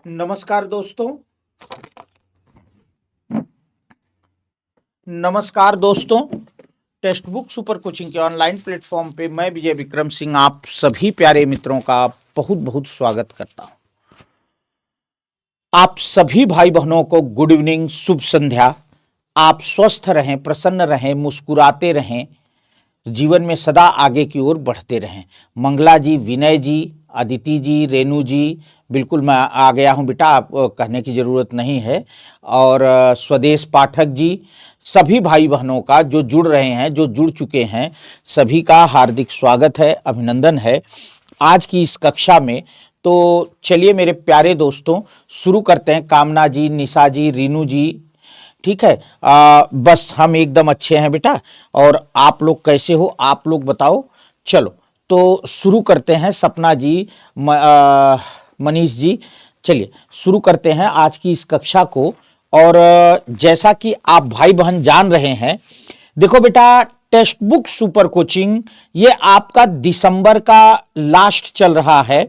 नमस्कार दोस्तों। नमस्कार दोस्तों, टेक्स्ट बुक सुपर कोचिंग के ऑनलाइन प्लेटफॉर्म पे मैं विजय विक्रम सिंह आप सभी प्यारे मित्रों का बहुत बहुत स्वागत करता हूं। आप सभी भाई बहनों को गुड इवनिंग, शुभ संध्या। आप स्वस्थ रहें, प्रसन्न रहें, मुस्कुराते रहें, जीवन में सदा आगे की ओर बढ़ते रहें। मंगला जी, विनय जी, अदिति जी, रेणु जी, बिल्कुल मैं आ गया हूं बेटा, आप कहने की ज़रूरत नहीं है। और स्वदेश पाठक जी, सभी भाई बहनों का जो जुड़ रहे हैं, जो जुड़ चुके हैं, सभी का हार्दिक स्वागत है, अभिनंदन है आज की इस कक्षा में। तो चलिए मेरे प्यारे दोस्तों, शुरू करते हैं। कामना जी, निशा जी, रीनू जी, ठीक है। बस हम एकदम अच्छे हैं बेटा, और आप लोग कैसे हो, आप लोग बताओ। चलो तो शुरू करते हैं। सपना जी, मनीष जी, चलिए शुरू करते हैं आज की इस कक्षा को। और जैसा कि आप भाई बहन जान रहे हैं, देखो बेटा, टेक्स्ट बुक सुपर कोचिंग ये आपका दिसंबर का लास्ट चल रहा है,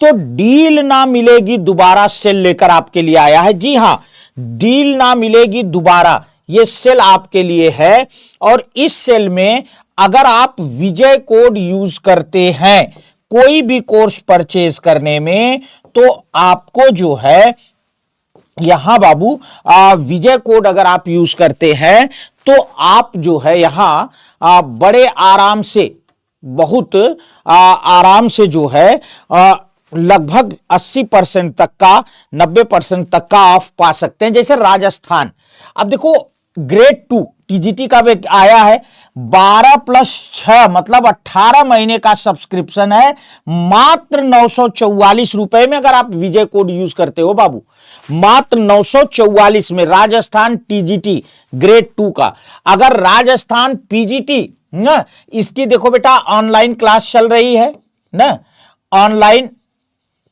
तो डील ना मिलेगी दोबारा सेल लेकर आपके लिए आया है। जी हाँ, डील ना मिलेगी दोबारा, ये सेल आपके लिए है। और इस सेल में अगर आप विजय कोड यूज करते हैं कोई भी कोर्स परचेज करने में, तो आपको जो है यहां बाबू विजय कोड अगर आप यूज करते हैं तो आप जो है यहां बड़े आराम से, बहुत आराम से जो है लगभग 80% तक का, 90% तक का ऑफ पा सकते हैं। जैसे राजस्थान, अब देखो ग्रेड 2 टीजीटी का भी आया है, 12+6 मतलब 18 महीने का सब्सक्रिप्शन है, मात्र 944 रुपए में अगर आप विजय कोड यूज करते हो बाबू, मात्र 944 में राजस्थान टीजीटी ग्रेड 2 का। अगर राजस्थान पीजीटी ना, इसकी देखो बेटा ऑनलाइन क्लास चल रही है ना, ऑनलाइन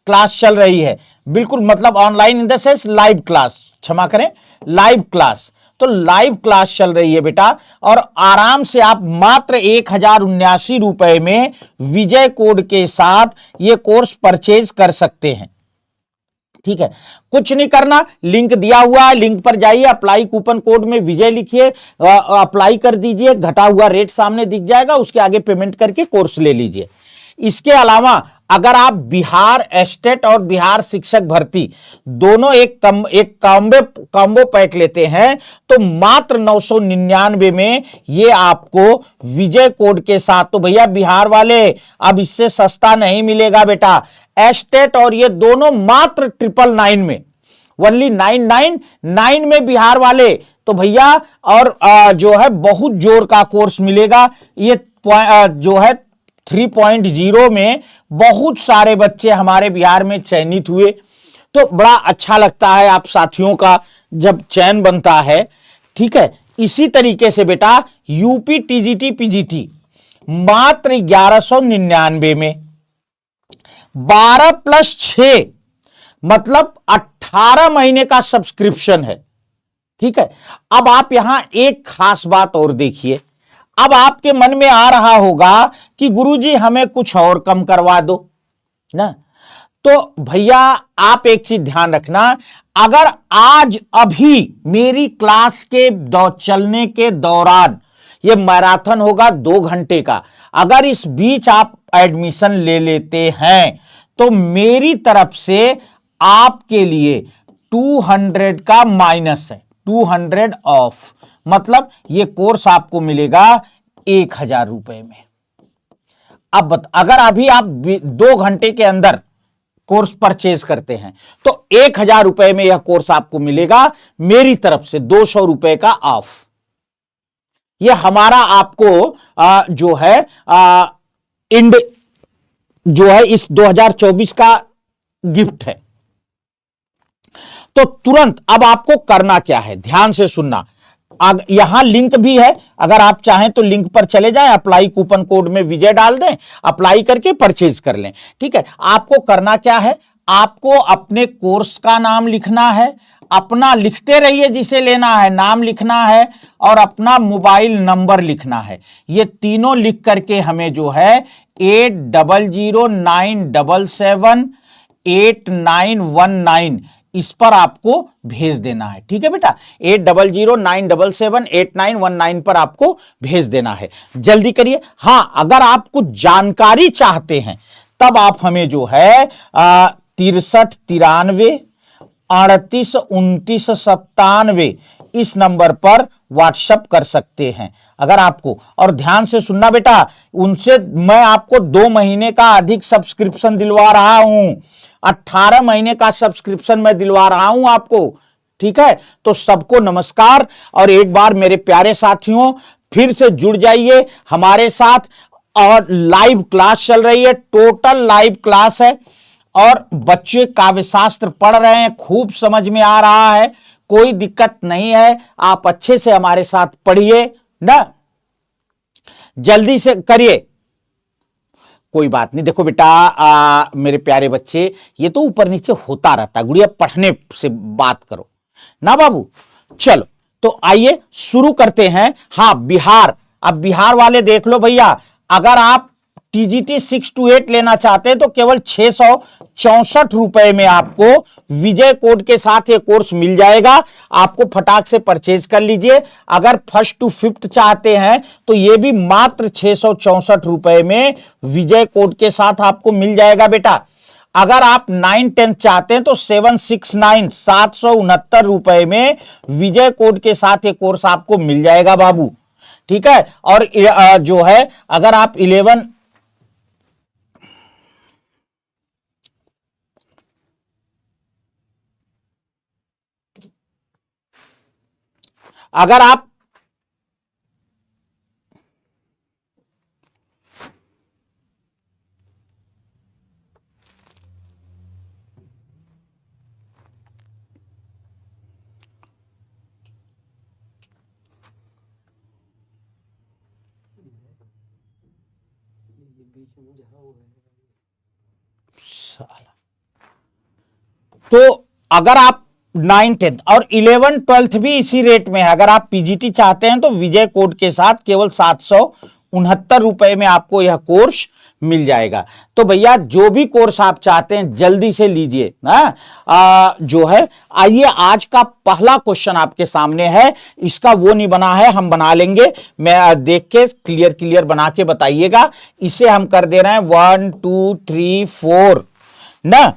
क्लास चल रही है, बिल्कुल मतलब online in the sense live class, क्षमा करें, लाइव क्लास। तो लाइव क्लास चल रही है बेटा, और आराम से आप मात्र 1079 रुपए में विजय कोड के साथ ये कोर्स परचेज कर सकते हैं। ठीक है, कुछ नहीं करना, लिंक दिया हुआ है, लिंक पर जाइए, अप्लाई कूपन कोड में विजय लिखिए, अप्लाई कर दीजिए, घटा हुआ रेट सामने दिख जाएगा, उसके आगे पेमेंट करके कोर्स ले लीजिए। इसके अलावा अगर आप बिहार एस्टेट और बिहार शिक्षक भर्ती दोनों एक कॉम्बो पैक लेते हैं, तो मात्र 999 में ये आपको विजय कोड के साथ, तो भैया बिहार वाले अब इससे सस्ता नहीं मिलेगा बेटा। एस्टेट और ये दोनों मात्र 999 में, वनली 999 में बिहार वाले, तो भैया और जो है बहुत जोर का कोर्स मिलेगा। ये जो है 3.0 में बहुत सारे बच्चे हमारे बिहार में चयनित हुए, तो बड़ा अच्छा लगता है आप साथियों का जब चयन बनता है। ठीक है, इसी तरीके से बेटा यूपी टीजीटी पीजीटी मात्र 1199 में, 12+6 मतलब 18 महीने का सब्सक्रिप्शन है। ठीक है, अब आप यहां एक खास बात और देखिए। अब आपके मन में आ रहा होगा कि गुरुजी हमें कुछ और कम करवा दो ना, तो भैया आप एक चीज ध्यान रखना, अगर आज अभी मेरी क्लास के चलने के दौरान, ये मैराथन होगा 2 घंटे का, अगर इस बीच आप एडमिशन ले लेते हैं तो मेरी तरफ से आपके लिए 200 का माइनस है, 200 ऑफ, मतलब ये कोर्स आपको मिलेगा 1000 रुपए में। अब अगर अभी आप 2 घंटे के अंदर कोर्स परचेज करते हैं तो 1000 रुपए में यह कोर्स आपको मिलेगा, मेरी तरफ से 200 रुपए का ऑफ। यह हमारा आपको जो है जो है इस 2024 का गिफ्ट है। तो तुरंत अब आपको करना क्या है, ध्यान से सुनना। यहां लिंक भी है, अगर आप चाहें तो लिंक पर चले जाएं, अप्लाई कूपन कोड में विजय डाल दें, अप्लाई करके परचेज कर लें। ठीक है, आपको करना क्या है, आपको अपने कोर्स का नाम लिखना है, अपना लिखते रहिए, जिसे लेना है नाम लिखना है, और अपना मोबाइल नंबर लिखना है। ये तीनों लिख करके हमें जो है 800977 8919 इस पर आपको भेज देना है। ठीक है बेटा, 8009778919 पर आपको भेज देना है। जल्दी करिए। हां, अगर आप कुछ जानकारी चाहते हैं तब आप हमें जो है 6393 38 29 97 इस नंबर पर व्हाट्सएप कर सकते हैं अगर आपको। और ध्यान से सुनना बेटा, उनसे मैं आपको 2 महीने का अधिक सब्सक्रिप्शन दिलवा रहा हूं, 18 महीने का सब्सक्रिप्शन मैं दिलवा रहा हूं आपको। ठीक है, तो सबको नमस्कार। और एक बार मेरे प्यारे साथियों, फिर से जुड़ जाइए हमारे साथ। और लाइव क्लास चल रही है, टोटल लाइव क्लास है। और बच्चे काव्य शास्त्र पढ़ रहे हैं, खूब समझ में आ रहा है, कोई दिक्कत नहीं है। आप अच्छे से हमारे साथ पढ़िए ना, जल्दी से करिए, कोई बात नहीं। देखो बेटा मेरे प्यारे बच्चे, ये तो ऊपर नीचे होता रहता है, गुड़िया पढ़ने से बात करो ना बाबू। चलो तो आइए शुरू करते हैं। हाँ, बिहार, अब बिहार वाले देख लो भैया, अगर आप टीजीटी 6 to 8 लेना चाहते हैं तो केवल 664 रुपए में आपको विजय कोड के साथ ये कोर्स मिल जाएगा। आपको फटाक से परचेज कर लीजिए। अगर 1st to 5th चाहते हैं तो ये भी मात्र 664 रुपए में विजय कोड के साथ आपको मिल जाएगा बेटा। अगर आप 9-10 चाहते हैं तो 769 रुपए में विजय कोड के साथ ये कोर्स आपको मिल जाएगा बाबू। ठीक है, और जो है अगर आप 11 अगर आप तो अगर आप 9-10 और 11-12 भी इसी रेट में है। अगर आप पीजीटी चाहते हैं तो विजय कोड के साथ केवल 769 रुपए में आपको यह कोर्स मिल जाएगा। तो भैया जो भी कोर्स आप चाहते हैं जल्दी से लीजिए। जो है, आइए आज का पहला क्वेश्चन आपके सामने है। इसका वो नहीं बना है, हम बना लेंगे। मैं देख के क्लियर बना के बताइएगा। इसे हम कर दे रहे हैं 1 2 3 4 ना।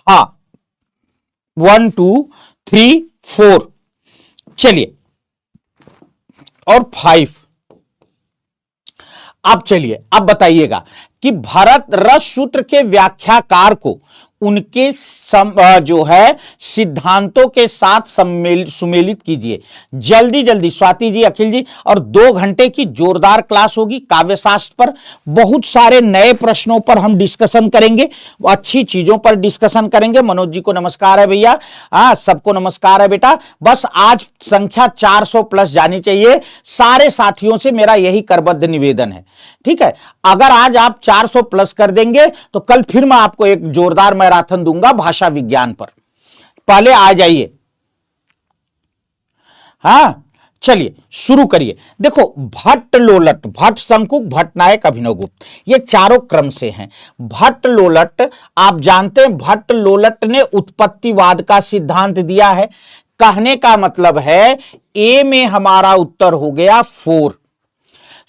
हाँ, 1 2 3 4, चलिए, और 5। अब चलिए, अब बताइएगा कि भरत रस सूत्र के व्याख्याकार को उनके जो है सिद्धांतों के साथ सुमेलित कीजिए। जल्दी स्वाति जी, अखिल जी। और 2 घंटे की जोरदार क्लास होगी काव्य शास्त्र पर। बहुत सारे नए प्रश्नों पर हम डिस्कशन करेंगे, अच्छी चीजों पर डिस्कशन करेंगे। मनोज जी को नमस्कार है भैया, सबको नमस्कार है बेटा। बस आज संख्या 400 प्लस जानी चाहिए। सारे साथियों से मेरा यही करबद्ध निवेदन है। ठीक है, अगर आज आप 400 प्लस कर देंगे तो कल फिर मैं आपको एक जोरदार मैराथन दूंगा भाषा विज्ञान पर। पहले आ जाइए। हां, चलिए शुरू करिए। देखो, भट्ट लोलट, भट्ट शंकुक, भट्ट नायक, अभिनव गुप्त, ये चारों क्रम से हैं। भट्ट लोलट, आप जानते हैं भट्ट लोलट ने उत्पत्तिवाद का सिद्धांत दिया है। कहने का मतलब है ए में हमारा उत्तर हो गया 4।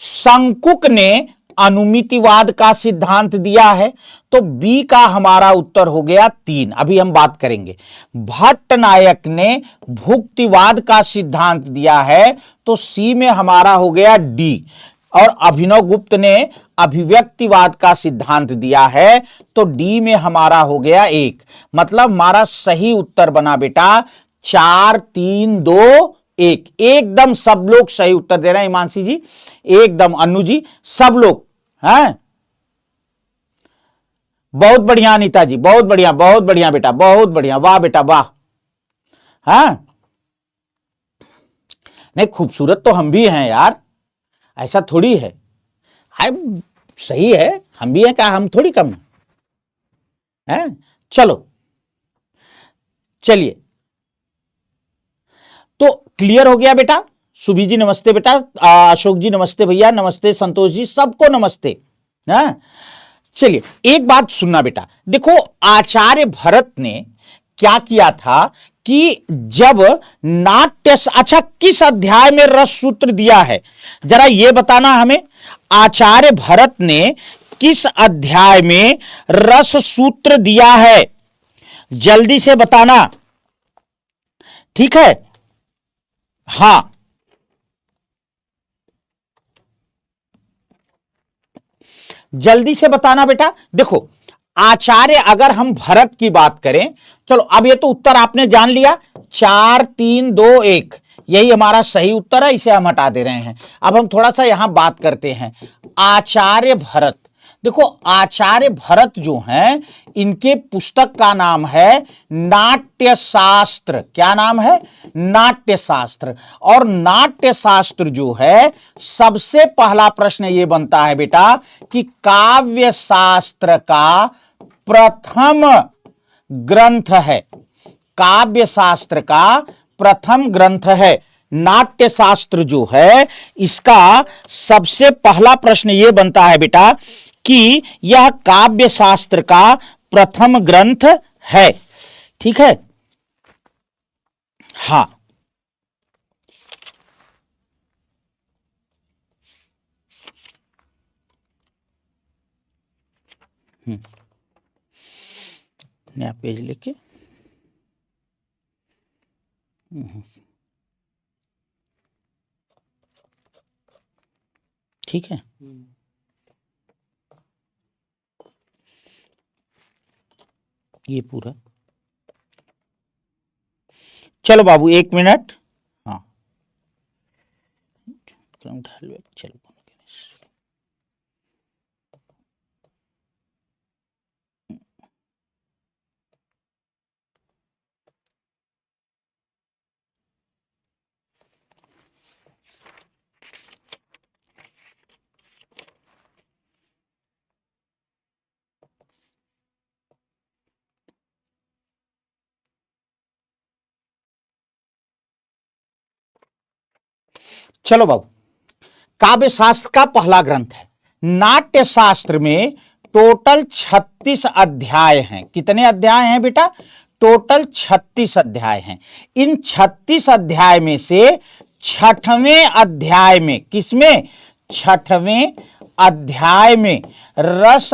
शंकुक ने अनुमितिवाद का सिद्धांत दिया है, तो बी का हमारा उत्तर हो गया 3। अभी हम बात करेंगे। भट्ट नायक ने भुक्तिवाद का सिद्धांत दिया है, तो सी में हमारा हो गया डी। और अभिनव गुप्त ने अभिव्यक्तिवाद का सिद्धांत दिया है, तो डी में हमारा हो गया 1। मतलब हमारा सही उत्तर बना बेटा 4 3 2 1। एकदम सब लोग सही उत्तर दे रहे हैं। हिमांशी जी एकदम, अनु जी, सब लोग हैं। बहुत बढ़िया अनीता जी, बहुत बढ़िया बेटा, बहुत बढ़िया, वाह बेटा वाह। हाँ, नहीं, खूबसूरत तो हम भी हैं यार, ऐसा थोड़ी है। सही है, हम भी हैं, क्या हम थोड़ी कम है? चलो, चलिए, तो क्लियर हो गया बेटा। सुभी जी नमस्ते बेटा, अशोक जी नमस्ते भैया, नमस्ते संतोष जी, सबको नमस्ते। हाँ, चलिए एक बात सुनना बेटा, देखो आचार्य भरत ने क्या किया था कि जब नाट्य, अच्छा किस अध्याय में रस सूत्र दिया है जरा ये बताना हमें। आचार्य भरत ने किस अध्याय में रस सूत्र दिया है, जल्दी से बताना, ठीक है। हां, जल्दी से बताना बेटा। देखो आचार्य, अगर हम भरत की बात करें, चलो अब ये तो उत्तर आपने जान लिया, 4 3 2 1 यही हमारा सही उत्तर है, इसे हम हटा दे रहे हैं। अब हम थोड़ा सा यहां बात करते हैं आचार्य भरत। देखो आचार्य भरत जो हैं, इनके पुस्तक का नाम है नाट्य शास्त्र। क्या नाम है? नाट्य शास्त्र। और नाट्य शास्त्र जो है, सबसे पहला प्रश्न ये बनता है बेटा कि काव्य शास्त्र का प्रथम ग्रंथ है। काव्य शास्त्र का प्रथम ग्रंथ है नाट्य शास्त्र जो है, इसका सबसे पहला प्रश्न यह बनता है बेटा कि यह काव्य शास्त्र का प्रथम ग्रंथ है। ठीक है, हां, नया पेज लेके, ठीक है। ये पूरा, चलो बाबू 1 मिनट। हाँ, चलो चलो बाबू, काव्य शास्त्र का पहला ग्रंथ है। नाट्य शास्त्र में टोटल 36 अध्याय हैं। कितने अध्याय हैं बेटा? टोटल 36 अध्याय हैं। इन 36 अध्याय में से छठवें अध्याय में, किसमें? छठवें अध्याय में रस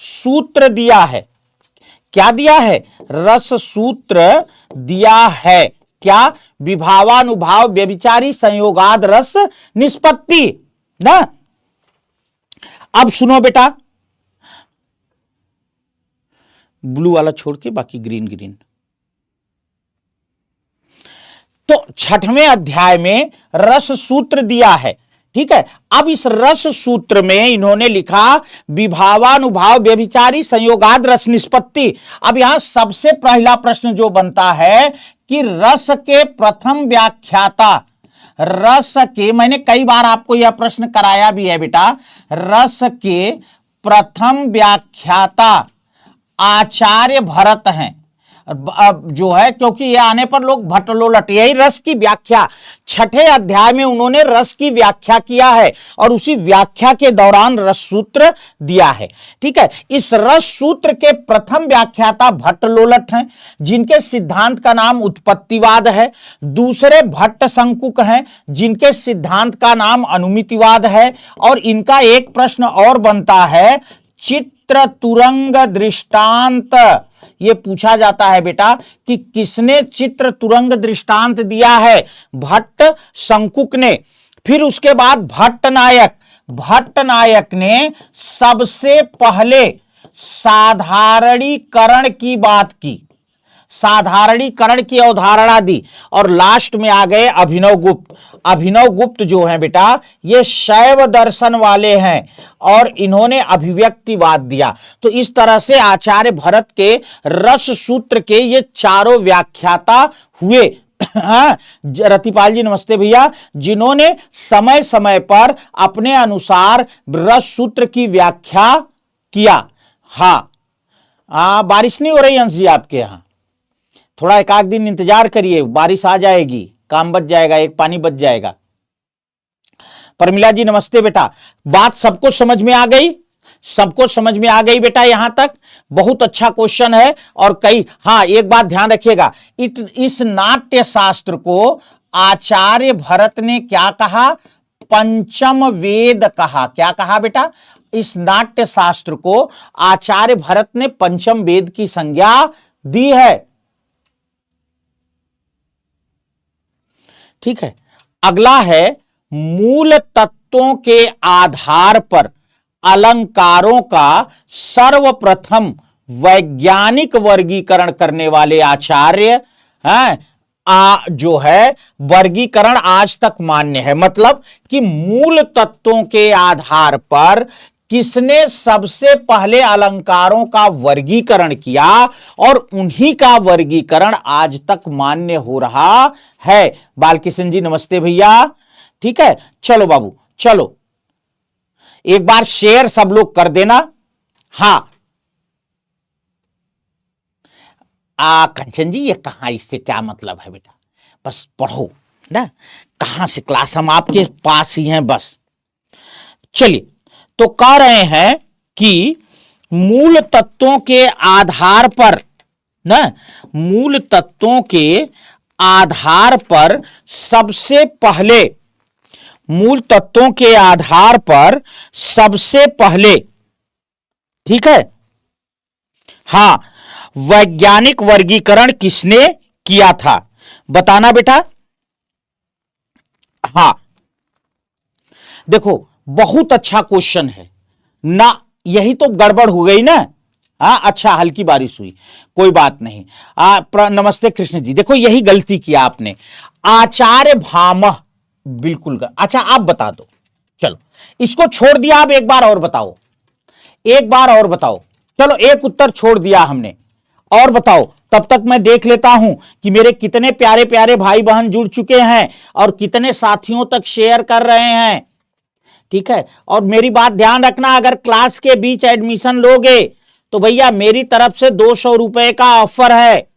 सूत्र दिया है। क्या दिया है? रस सूत्र दिया है। क्या? विभावानुभाव व्यभिचारी संयोगाद रस निष्पत्ति ना। अब सुनो बेटा, ब्लू वाला छोड़ के बाकी ग्रीन ग्रीन। तो छठवें अध्याय में रस सूत्र दिया है, ठीक है। अब इस रस सूत्र में इन्होंने लिखा विभावानुभाव व्यभिचारी संयोगाद रस निष्पत्ति। अब यहां सबसे पहला प्रश्न जो बनता है कि रस के प्रथम व्याख्याता, रस के, मैंने कई बार आपको यह प्रश्न कराया भी है बेटा, रस के प्रथम व्याख्याता आचार्य भरत हैं जो है, क्योंकि ये आने पर लोग भट्टलोलट, यही रस की व्याख्या, छठे अध्याय में उन्होंने रस की व्याख्या किया है और उसी व्याख्या के दौरान रस सूत्र दिया है, ठीक है। इस रस सूत्र के प्रथम व्याख्याता भट्टलोलट हैं, जिनके सिद्धांत का नाम उत्पत्तिवाद है। दूसरे भट्ट संकुक हैं, जिनके सिद्धांत का नाम अनुमितिवाद है। और इनका एक प्रश्न और बनता है, चित्र तुरंग दृष्टांत। ये पूछा जाता है बेटा कि किसने चित्र तुरंग दृष्टांत दिया है? भट्ट संकुक ने। फिर उसके बाद भट्ट नायक ने सबसे पहले साधारणीकरण की बात की, साधारणीकरण की अवधारणा दी। और लास्ट में आ गए अभिनव गुप्त। अभिनव गुप्त जो हैं बेटा, ये शैव दर्शन वाले हैं और इन्होंने अभिव्यक्तिवाद दिया। तो इस तरह से आचार्य भरत के रस सूत्र के ये चारों व्याख्याता हुए। रतिपाल जी नमस्ते भैया, जिन्होंने समय समय पर अपने अनुसार रस सूत्र की व्याख्या किया। हाँ, बारिश नहीं हो रही अंश जी आपके यहां? थोड़ा एक आध दिन इंतजार करिए, बारिश आ जाएगी, काम बच जाएगा, एक पानी बच जाएगा। प्रमिला जी नमस्ते बेटा। बात सबको समझ में आ गई? सबको समझ में आ गई बेटा यहां तक? बहुत अच्छा क्वेश्चन है। और कई, हाँ एक बात ध्यान रखिएगा, इस नाट्य शास्त्र को आचार्य भरत ने क्या कहा? पंचम वेद कहा। क्या कहा बेटा? इस नाट्य शास्त्र को आचार्य भरत ने पंचम वेद की संज्ञा दी है। ठीक है, अगला है मूल तत्वों के आधार पर अलंकारों का सर्वप्रथम वैज्ञानिक वर्गीकरण करने वाले आचार्य हैं। जो है वर्गीकरण आज तक मान्य है, मतलब कि मूल तत्वों के आधार पर किसने सबसे पहले अलंकारों का वर्गीकरण किया, और उन्हीं का वर्गीकरण आज तक मान्य हो रहा है। बालकिशन जी नमस्ते भैया। ठीक है, चलो बाबू चलो, एक बार शेयर सब लोग कर देना। हां कंचन जी ये कहां, इससे क्या मतलब है बेटा? बस पढ़ो ना, कहां से क्लास, हम आपके पास ही हैं बस। चलिए, तो कह रहे हैं कि मूल तत्वों के आधार पर ना, मूल तत्वों के आधार पर सबसे पहले, मूल तत्वों के आधार पर सबसे पहले, ठीक है, हां, वैज्ञानिक वर्गीकरण किसने किया था? बताना बेटा। हां देखो, बहुत अच्छा क्वेश्चन है ना, यही तो गड़बड़ हो गई ना। हाँ अच्छा, हल्की बारिश हुई, कोई बात नहीं। नमस्ते कृष्ण जी, देखो यही गलती किया आपने। आचार्य भामह, बिल्कुल अच्छा आप बता दो, चलो इसको छोड़ दिया, आप एक बार और बताओ, एक बार और बताओ। चलो एक उत्तर छोड़ दिया हमने, और बताओ, तब तक मैं देख लेता हूं कि मेरे कितने प्यारे प्यारे भाई बहन जुड़ चुके हैं और कितने साथियों तक शेयर कर रहे हैं। ठीक है, और मेरी बात ध्यान रखना, अगर क्लास के बीच एडमिशन लोगे तो भैया मेरी तरफ से 200 रुपए का ऑफर है।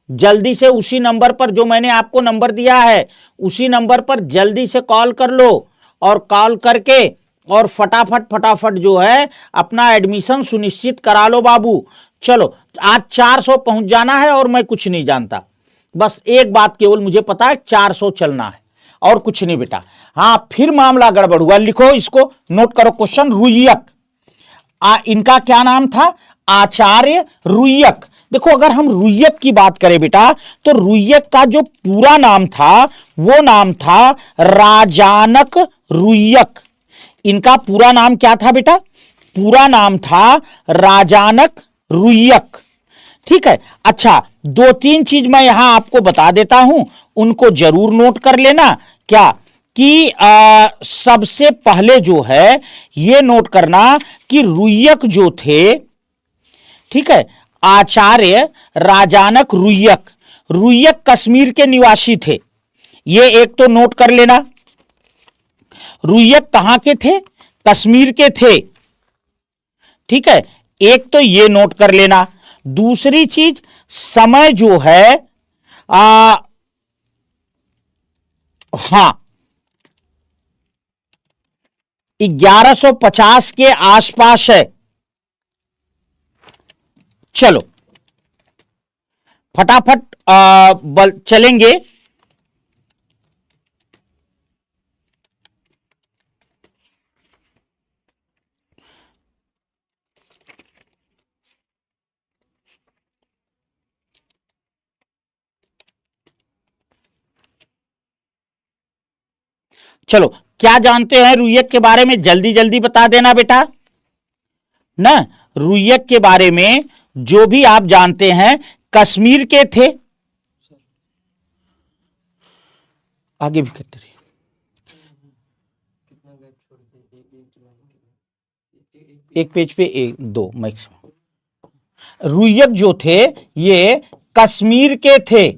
जल्दी से उसी नंबर पर, जो मैंने आपको नंबर दिया है, उसी नंबर पर जल्दी से कॉल कर लो, और कॉल करके और फटाफट फटाफट जो है अपना एडमिशन सुनिश्चित करा लो बाबू। चलो आज 400 पहुंच जाना है, और मैं कुछ नहीं जानता, बस एक बात केवल मुझे पता है, 400 चलना है और कुछ नहीं बेटा। हां फिर मामला गड़बड़ हुआ, लिखो इसको, नोट करो क्वेश्चन। रुय्यक, इनका क्या नाम था? आचार्य रुय्यक। देखो अगर हम रुय्यक की बात करें बेटा, तो रुय्यक का जो पूरा नाम था वो नाम था राजानक रुय्यक। इनका पूरा नाम क्या था बेटा? पूरा नाम था राजानक रुय्यक। ठीक है, अच्छा दो तीन चीज मैं यहां आपको बता देता हूं, उनको जरूर नोट कर लेना। क्या कि सबसे पहले जो है ये नोट करना कि रुय्यक जो थे, ठीक है, आचार्य राजानक रुय्यक, रुय्यक कश्मीर के निवासी थे, ये एक तो नोट कर लेना। रुय्यक कहां के थे? कश्मीर के थे। ठीक है, एक तो ये नोट कर लेना। दूसरी चीज, समय जो है हां 1150 के आसपास है। चलो फटाफट चलेंगे। चलो क्या जानते हैं रुय्यक के बारे में, जल्दी जल्दी बता देना बेटा ना। रुय्यक के बारे में जो भी आप जानते हैं, कश्मीर के थे, आगे भी करते रहिए। एक पेज पे एक दो मैक्सिमम। रुय्यक जो थे ये कश्मीर के थे।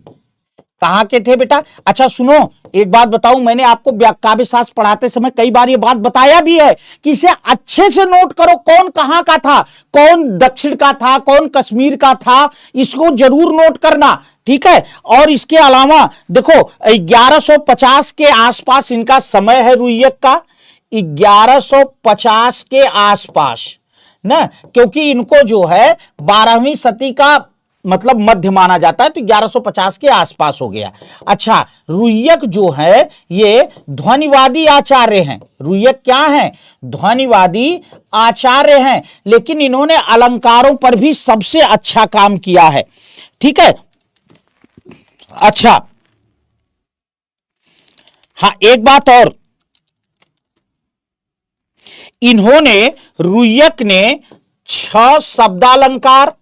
कहां के थे बेटा? अच्छा सुनो, एक बात बताऊं, मैंने आपको काव्य शास्त्र पढ़ाते समय कई बार ये बात बताया भी है कि इसे अच्छे से नोट करो, कौन कहां का था, कौन दक्षिण का था, कौन कश्मीर का था, इसको जरूर नोट करना। ठीक है, और इसके अलावा देखो 1150 के आसपास इनका समय है रुय्यक का। 1150 के आसपास ना, क्योंकि इनको जो है 12वीं सदी का मतलब मध्य माना जाता है, तो 1150 के आसपास हो गया। अच्छा, रुय्यक जो है ये ध्वनिवादी आचार्य हैं। रुय्यक क्या हैं? ध्वनिवादी आचार्य हैं, लेकिन इन्होंने अलंकारों पर भी सबसे अच्छा काम किया है। ठीक है। अच्छा, हाँ, एक बात और, इन्होंने, रुय्यक ने 6 शब्दालंकार,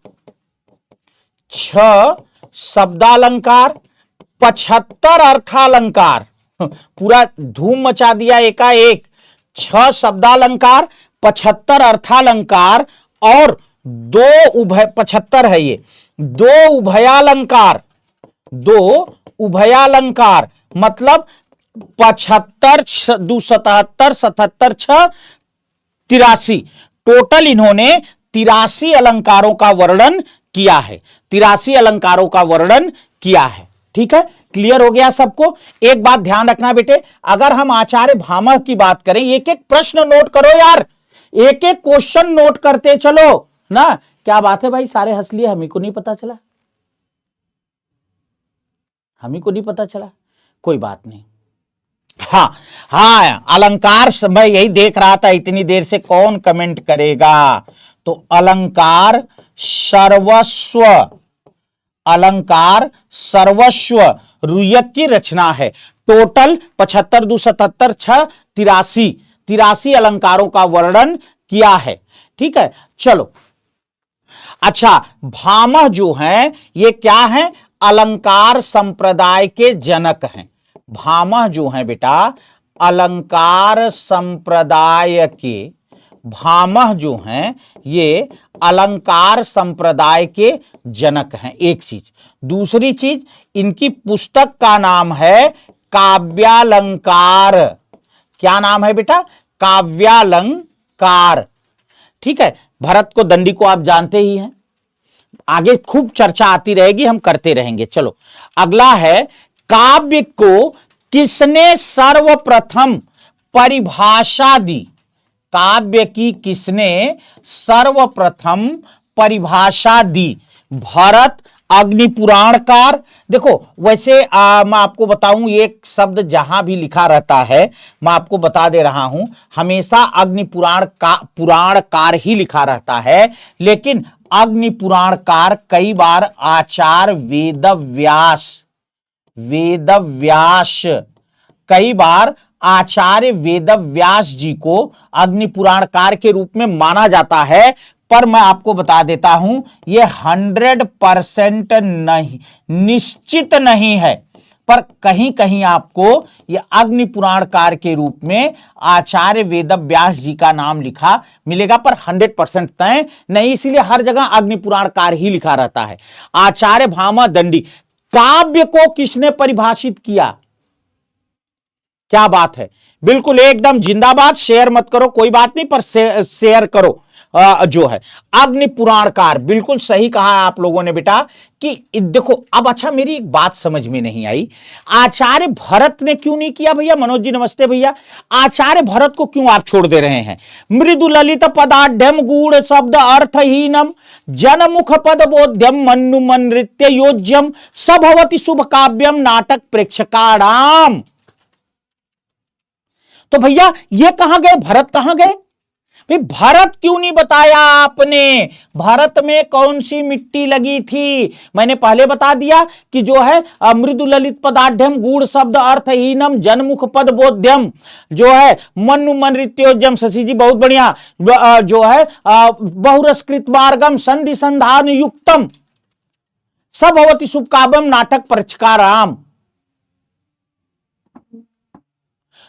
75 अर्थालंकार, पूरा धूम मचा दिया एकाएक। 6 शब्दालंकार, 75 अर्थालंकार और 75 है ये, 2 उभयालंकार, 2 उभयालंकार, मतलब 75 2 77 77 6 83, टोटल इन्होंने 83 अलंकारों का वर्णन किया है। 83 अलंकारों का वर्णन किया है। ठीक है, क्लियर हो गया सबको? एक बात ध्यान रखना बेटे, अगर हम आचार्य भामह की बात करें, एक एक प्रश्न नोट करो यार, एक एक क्वेश्चन नोट करते चलो ना। क्या बात है भाई, सारे हंस लिए, हमी को नहीं पता चला, हमी को नहीं पता चला, कोई बात नहीं। हाँ हाँ, अलंकार, मैं यही देख रहा था इतनी देर से कौन कमेंट करेगा। तो अलंकार सर्वस्व, अलंकार सर्वस्व रुय्यक की रचना है। टोटल 75 2 77 6 83 अलंकारों का वर्णन किया है। ठीक है, चलो। अच्छा, भामह जो हैं ये क्या है? अलंकार संप्रदाय के जनक हैं। भामह जो हैं बेटा, अलंकार संप्रदाय के, भामह जो हैं ये अलंकार संप्रदाय के जनक हैं। एक चीज, दूसरी चीज, इनकी पुस्तक का नाम है काव्यालंकार। क्या नाम है बेटा? काव्यालंकार। ठीक है, भरत को, दंडी को आप जानते ही हैं, आगे खूब चर्चा आती रहेगी, हम करते रहेंगे। चलो, अगला है, काव्य को किसने सर्वप्रथम परिभाषा दी? काव्य की किसने सर्वप्रथम परिभाषा दी? भरत, अग्निपुराणकार। देखो, वैसे मैं आपको बताऊं, एक शब्द जहां भी लिखा रहता है, मैं आपको बता दे रहा हूं, हमेशा पुराणकार ही लिखा रहता है, लेकिन अग्निपुराणकार कई बार आचार्य वेदव्यास, कई बार आचार्य वेदव्यास जी को अग्निपुराणकार के रूप में माना जाता है। पर मैं आपको बता देता हूं, यह 100% नहीं, निश्चित नहीं है, पर कहीं कहीं आपको यह अग्निपुराणकार के रूप में आचार्य वेदव्यास जी का नाम लिखा मिलेगा, पर 100% तय नहीं, इसीलिए हर जगह अग्निपुराणकार ही लिखा रहता है। आचार्य भामह दंडी। काव्य को किसने परिभाषित किया? क्या बात है, बिल्कुल एकदम जिंदाबाद। शेयर मत करो कोई बात नहीं, पर शेयर करो। जो है अग्निपुराणकार, बिल्कुल सही कहा आप लोगों ने बेटा। कि देखो, अब अच्छा, मेरी एक बात समझ में नहीं आई, आचार्य भरत ने क्यों नहीं किया भैया? मनोज जी नमस्ते भैया। आचार्य भरत को क्यों आप छोड़ दे रहे हैं? मृदु ललित पदाढ़ गूढ़ शब्द अर्थहीनम जनमुख पद बोध्यम मन्नुमन नृत्य योज्यम सभवति शुभ काव्यम नाटक प्रेक्षकाणाम। तो भैया ये कहां गए? भरत कहां गए? भाई भरत क्यों नहीं बताया आपने? भारत में कौन सी मिट्टी लगी थी? मैंने पहले बता दिया कि जो है मृदु ललित पदाढ़ गूढ़ शब्द अर्थहीनम जनमुख पद बोध्यम, जो है मनु मन नृत्योज्यम, शशि जी बहुत बढ़िया, जो है बहुरसकृत मार्गम संधि संधान युक्तम सभवति शुभ काव्यम नाटक प्रचकाराम।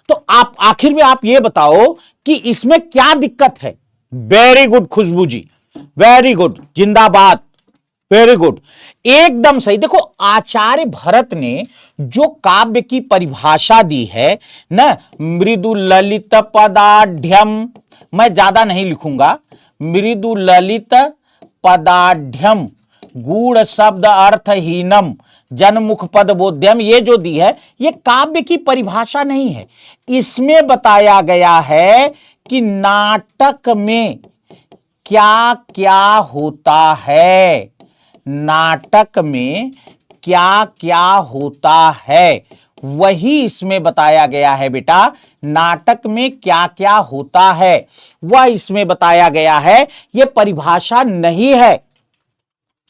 तो आप आखिर में आप ये बताओ कि इसमें क्या दिक्कत है? वेरी गुड खुशबू जी, वेरी गुड, जिंदाबाद, वेरी गुड, एकदम सही। देखो, आचार्य भरत ने जो काव्य की परिभाषा दी है ना, मृदु ललित पदाढ़, मैं ज्यादा नहीं लिखूंगा, मृदु ललित पदाढ़ गूढ़ शब्द अर्थहीनम जनमुख पद बोध्यम, ये जो दी है ये काव्य की परिभाषा नहीं है। इसमें बताया गया है कि नाटक में क्या क्या होता है, नाटक में क्या क्या होता है, वही इसमें बताया गया है बेटा। नाटक में क्या क्या होता है वह इसमें बताया गया है, यह परिभाषा नहीं है।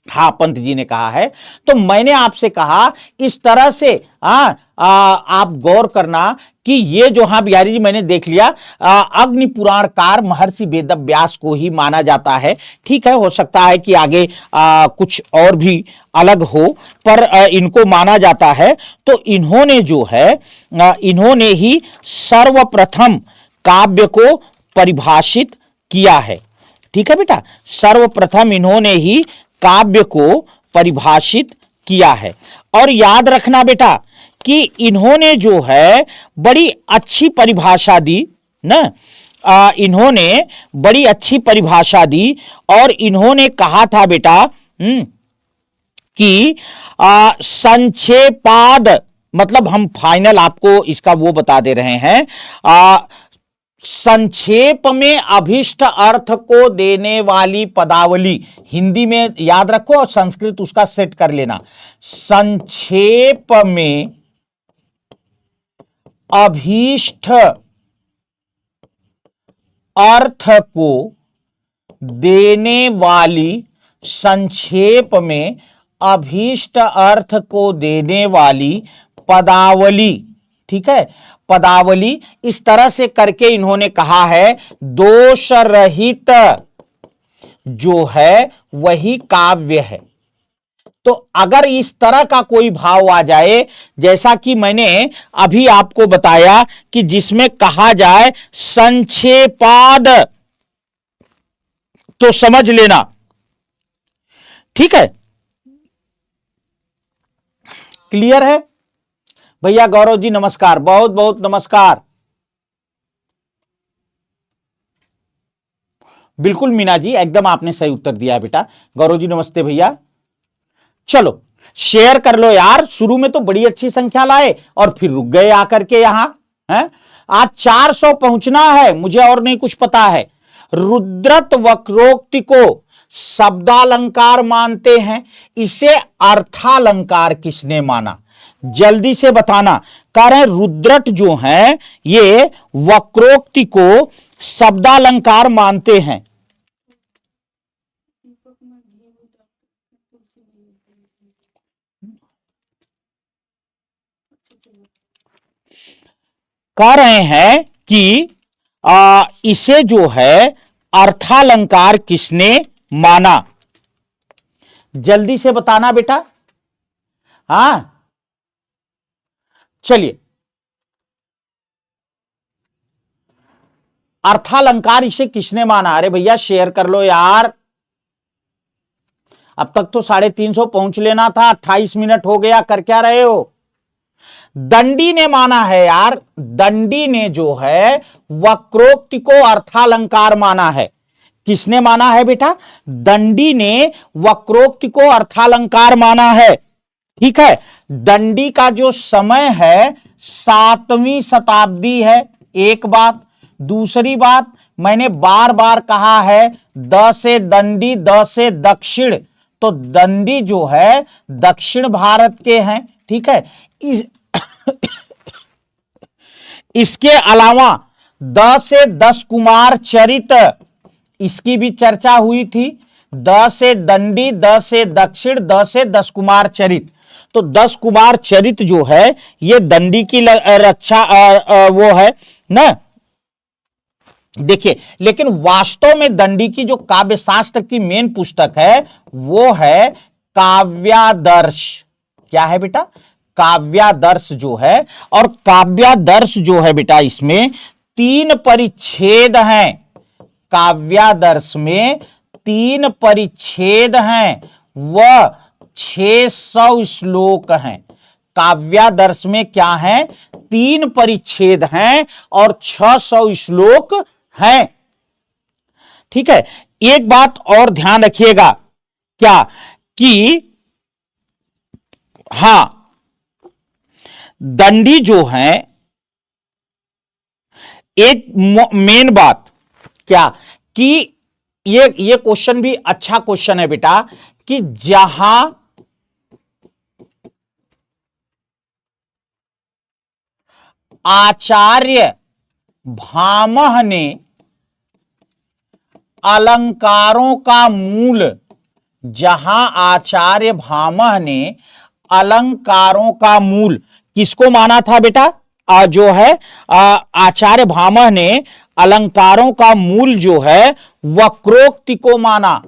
हाँ, पंत जी ने कहा है। तो मैंने आपसे कहा इस तरह से आप गौर करना कि ये जो, हाँ बिहारी जी मैंने देख लिया, अग्नि पुराणकार महर्षि वेदव्यास को ही माना जाता है। ठीक है, हो सकता है कि आगे कुछ और भी अलग हो, पर इनको माना जाता है। तो इन्होंने जो है इन्होंने ही सर्वप्रथम काव्य को परिभाषित किया है। ठीक है बेटा, सर्वप्रथम इन्होंने ही काव्य को परिभाषित किया है। और याद रखना बेटा कि इन्होंने जो है बड़ी अच्छी परिभाषा दी ना, इन्होंने बड़ी अच्छी परिभाषा दी। और इन्होंने कहा था बेटा कि संक्षेपाद, मतलब हम फाइनल आपको इसका वो बता दे रहे हैं, संक्षेप में अभिष्ट अर्थ को देने वाली पदावली, हिंदी में याद रखो और संस्कृत उसका सेट कर लेना। संक्षेप में अभीष्ट अर्थ को देने वाली, संक्षेप में अभीष्ट अर्थ को देने वाली पदावली। ठीक है, पदावली, इस तरह से करके इन्होंने कहा है दोष रहित जो है वही काव्य है। तो अगर इस तरह का कोई भाव आ जाए, जैसा कि मैंने अभी आपको बताया कि जिसमें कहा जाए संक्षेपाद, तो समझ लेना। ठीक है, क्लियर है भैया? गौरव जी नमस्कार, बहुत बहुत नमस्कार। बिल्कुल मीना जी, एकदम आपने सही उत्तर दिया है बेटा। गौरव जी नमस्ते भैया। चलो शेयर कर लो यार, शुरू में तो बड़ी अच्छी संख्या लाए और फिर रुक गए आकर के यहां हैं। आज 400 पहुंचना है, मुझे और नहीं कुछ पता है। रुद्रत वक्रोक्ति को शब्दालंकार मानते हैं, इसे अर्थालंकार किसने माना? जल्दी से बताना। कारण रुद्रट जो है ये वक्रोक्ति को शब्दालंकार मानते हैं। कह रहे हैं कि इसे जो है अर्थालंकार किसने माना? जल्दी से बताना बेटा। हाँ चलिए, अर्थालंकार इसे किसने माना? अरे भैया शेयर कर लो यार, अब तक तो 350 पहुंच लेना था, 28 मिनट हो गया, कर क्या रहे हो? दंडी ने माना है यार, दंडी ने जो है वक्रोक्ति को अर्थालंकार माना है। किसने माना है बेटा? दंडी ने वक्रोक्ति को अर्थालंकार माना है। ठीक है, दंडी का जो समय है 7वीं शताब्दी है, एक बात। दूसरी बात, मैंने बार बार कहा है द से दंडी, द से दक्षिण, तो दंडी जो है दक्षिण भारत के हैं। ठीक है, इसके अलावा द से 10 कुमार चरित, इसकी भी चर्चा हुई थी। द से दंडी, द से दक्षिण, द से 10 कुमार चरित। तो 10 कुमार चरित जो है ये दंडी की रक्षा वो है ना। देखिए, लेकिन वास्तव में दंडी की जो काव्य शास्त्र की मेन पुस्तक है वो है काव्यादर्श। क्या है बेटा? काव्यादर्श जो है। और काव्यादर्श जो है बेटा, इसमें 3 परिच्छेद हैं। काव्यादर्श में 3 परिच्छेद हैं, वह 600 श्लोक हैं। काव्यादर्श में क्या है? 3 परिच्छेद हैं और 600 श्लोक हैं। ठीक है, एक बात और ध्यान रखिएगा, क्या कि हां, दंडी जो है, एक मेन बात क्या कि ये क्वेश्चन भी अच्छा क्वेश्चन है बेटा, कि जहां आचार्य भामह ने अलंकारों का मूल, जहां आचार्य भामह ने अलंकारों का मूल किसको माना था बेटा? जो है आचार्य भामह ने अलंकारों का मूल जो है वक्रोक्ति को माना।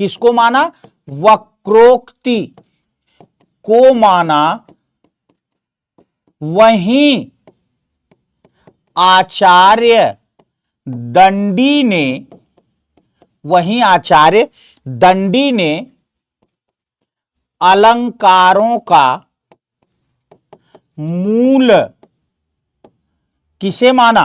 किसको माना? वक्रोक्ति को माना। वहीं आचार्य दंडी ने, अलंकारों का मूल किसे माना?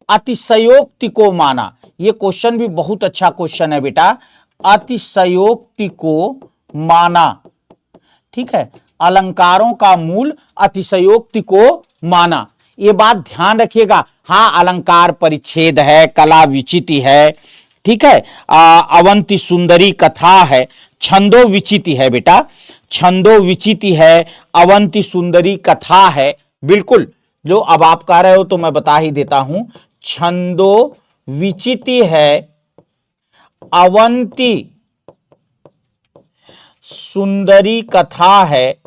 अतिशयोक्ति को माना। यह क्वेश्चन भी बहुत अच्छा क्वेश्चन है बेटा, अतिशयोक्ति को माना। ठीक है, अलंकारों का मूल अतिशयोक्ति को माना। यह बात ध्यान रखिएगा। हां, अलंकार परिच्छेद है, कला विचिति है, ठीक है, अवंती सुंदरी कथा है, छंदो विचिति है बेटा, छंदो विचिति है, अवंती सुंदरी कथा है। बिल्कुल, जो अब आप कह रहे हो तो मैं बता ही देता हूं, छंदो विचिति है, अवंती सुंदरी कथा है,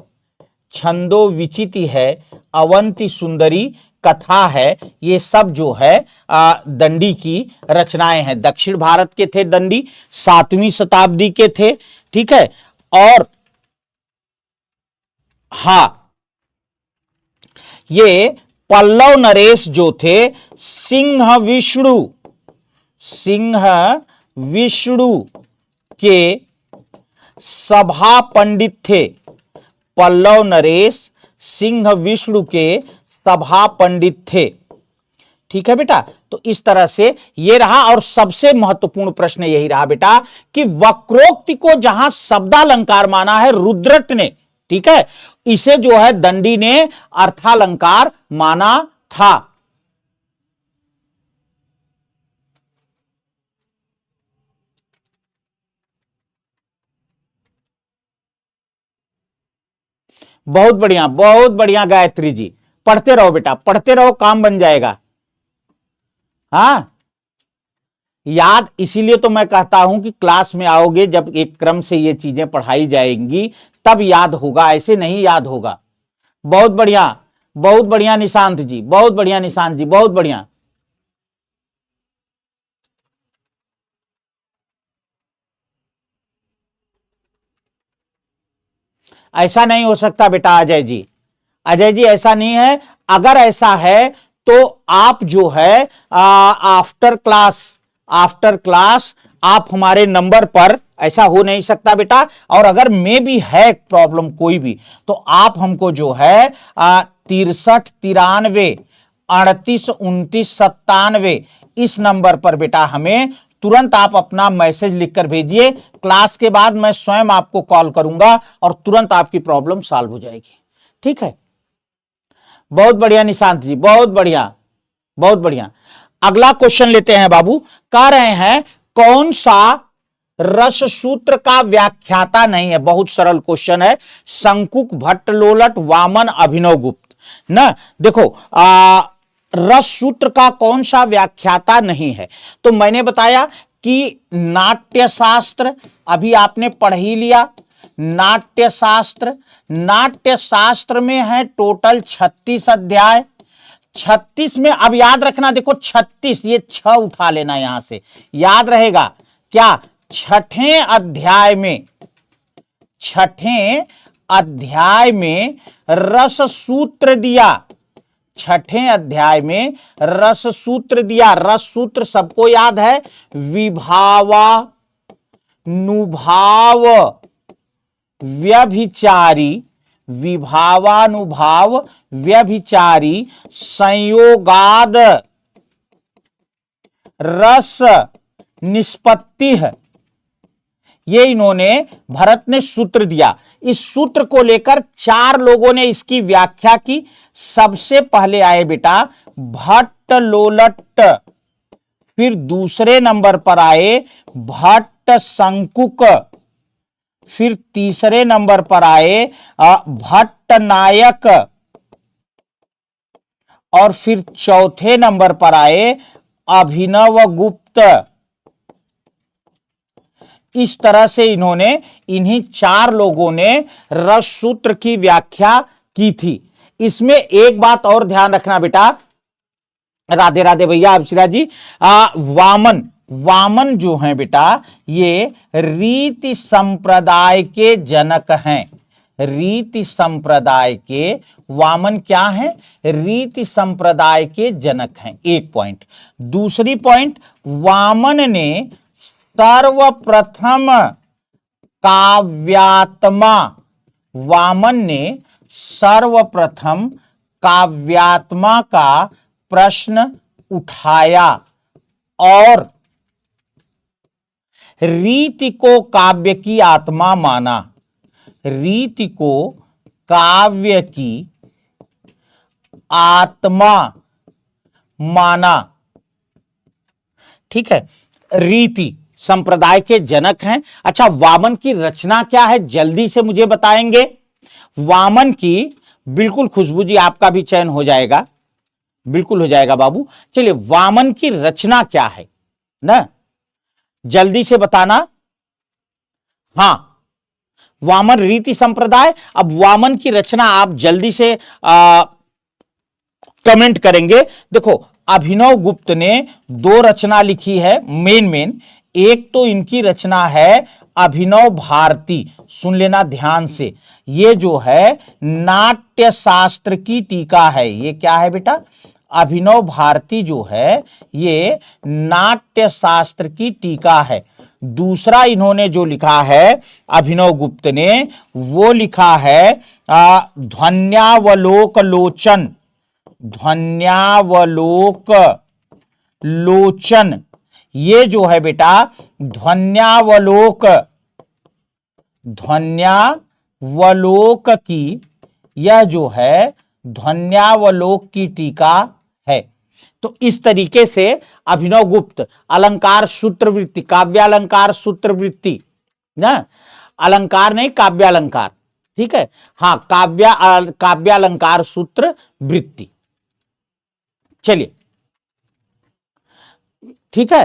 छंदो विचिति है, अवंती सुंदरी कथा है। ये सब जो है दंडी की रचनाएं हैं। दक्षिण भारत के थे दंडी, 7वीं शताब्दी के थे। ठीक है, और हां, ये पल्लव नरेश जो थे सिंह विष्णु के सभा पंडित थे। पल्लव नरेश सिंह विष्णु के सभा पंडित थे। ठीक है बेटा, तो इस तरह से ये रहा। और सबसे महत्वपूर्ण प्रश्न यही रहा बेटा कि वक्रोक्ति को जहां शब्दालंकार माना है रुद्रट ने, ठीक है, इसे जो है दंडी ने अर्थालंकार माना था। बहुत बढ़िया गायत्री जी, पढ़ते रहो बेटा, पढ़ते रहो, काम बन जाएगा। हां, याद इसीलिए तो मैं कहता हूं कि क्लास में आओगे, जब एक क्रम से ये चीजें पढ़ाई जाएंगी तब याद होगा, ऐसे नहीं याद होगा। बहुत बढ़िया निशांत जी, बहुत बढ़िया निशांत जी, बहुत बढ़िया। ऐसा नहीं हो सकता बेटा अजय जी, अजय जी ऐसा नहीं है। अगर ऐसा है तो आप जो है आफ्टर क्लास आप हमारे नंबर पर, ऐसा हो नहीं सकता बेटा। और अगर में भी है प्रॉब्लम कोई भी, तो आप हमको जो है 63 93 38 29 97 इस नंबर पर बेटा हमें तुरंत आप अपना मैसेज लिखकर भेजिए। क्लास के बाद मैं स्वयं आपको कॉल करूंगा और तुरंत आपकी प्रॉब्लम सॉल्व हो जाएगी। ठीक है, बहुत बढ़िया निशांत जी, बहुत बढ़िया। अगला क्वेश्चन लेते हैं बाबू। कह रहे हैं कौन सा रस सूत्र का व्याख्याता नहीं है? बहुत सरल क्वेश्चन है। शंकुक, भट्ट लोलट, वामन, अभिनव गुप्त। ना देखो, रस सूत्र का कौन सा व्याख्याता नहीं है? तो मैंने बताया कि नाट्यशास्त्र, अभी आपने पढ़ ही लिया। नाट्यशास्त्र में है टोटल 36 अध्याय। 36 में अब याद रखना, देखो 36, ये 6 उठा लेना यहां से, याद रहेगा क्या? छठे अध्याय में रस सूत्र दिया। छठे अध्याय में रस सूत्र दिया। रस सूत्र सबको याद है, विभावानुभाव व्यभिचारी संयोगाद रस निष्पत्ति है। ये इन्होंने भरत ने सूत्र दिया। इस सूत्र को लेकर 4 लोगों ने इसकी व्याख्या की। सबसे पहले आए बेटा भट्ट लोलट, फिर दूसरे नंबर पर आए भट्ट शंकुक, फिर तीसरे नंबर पर आए भट्ट नायक, और फिर चौथे नंबर पर आए अभिनव गुप्त। इस तरह से इन्हीं 4 लोगों ने रस सूत्र की व्याख्या की थी। इसमें एक बात और ध्यान रखना बेटा, राधे राधे भैया अभिशिरा जी, वामन जो हैं बेटा ये रीति संप्रदाय के जनक हैं। रीति संप्रदाय के वामन क्या है? रीति संप्रदाय के जनक हैं। एक पॉइंट। दूसरी पॉइंट, वामन ने सर्वप्रथम काव्यात्मा का प्रश्न उठाया और रीति को काव्य की आत्मा माना। रीति को काव्य की आत्मा माना। ठीक है, रीति संप्रदाय के जनक हैं। अच्छा, वामन की रचना क्या है जल्दी से मुझे बताएंगे? वामन की, बिल्कुल खुशबू जी आपका भी चयन हो जाएगा, बिल्कुल हो जाएगा बाबू। चलिए, वामन की रचना क्या है ना, जल्दी से बताना। हां, वामन रीति संप्रदाय। अब वामन की रचना आप जल्दी से कमेंट करेंगे। देखो, अभिनव गुप्त ने 2 रचना लिखी है मेन। एक तो इनकी रचना है अभिनव भारती, सुन लेना ध्यान से। ये जो है नाट्य शास्त्र की टीका है। ये क्या है बेटा? अभिनव भारती जो है ये नाट्य शास्त्र की टीका है। दूसरा इन्होंने जो लिखा है अभिनव गुप्त ने, वो लिखा है ध्वन्यावलोक लोचन। ध्वन्यावलोक लोचन, ये जो है बेटा ध्वन्यावलोक की, यह जो है ध्वन्यावलोक की टीका है। तो इस तरीके से अभिनव गुप्त अलंकार सूत्रवृत्ति, काव्यालंकार सूत्रवृत्ति ना, अलंकार नहीं काव्यालंकार, ठीक है, हाँ काव्यालंकार सूत्र वृत्ति। चलिए, ठीक है,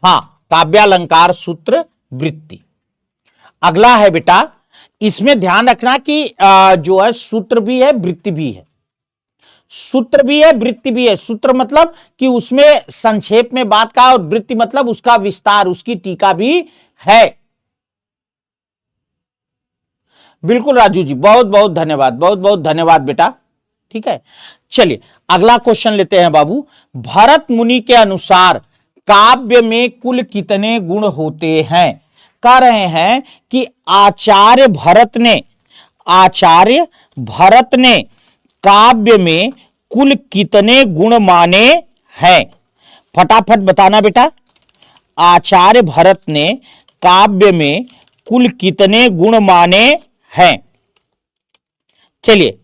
हाँ काव्यालंकार सूत्र वृत्ति। अगला है बेटा, इसमें ध्यान रखना कि जो है सूत्र भी है वृत्ति भी है। सूत्र भी है वृत्ति भी है। सूत्र मतलब कि उसमें संक्षेप में बात का, और वृत्ति मतलब उसका विस्तार, उसकी टीका भी है। बिल्कुल राजू जी, बहुत बहुत धन्यवाद, बहुत बहुत धन्यवाद बेटा। ठीक है, चलिए अगला क्वेश्चन लेते हैं बाबू। भरत मुनि के अनुसार काव्य में कुल कितने गुण होते हैं? कह रहे हैं कि आचार्य भरत ने काव्य में कुल कितने गुण माने हैं? फटाफट बताना बेटा। आचार्य भरत ने काव्य में कुल कितने गुण माने हैं? चलिए,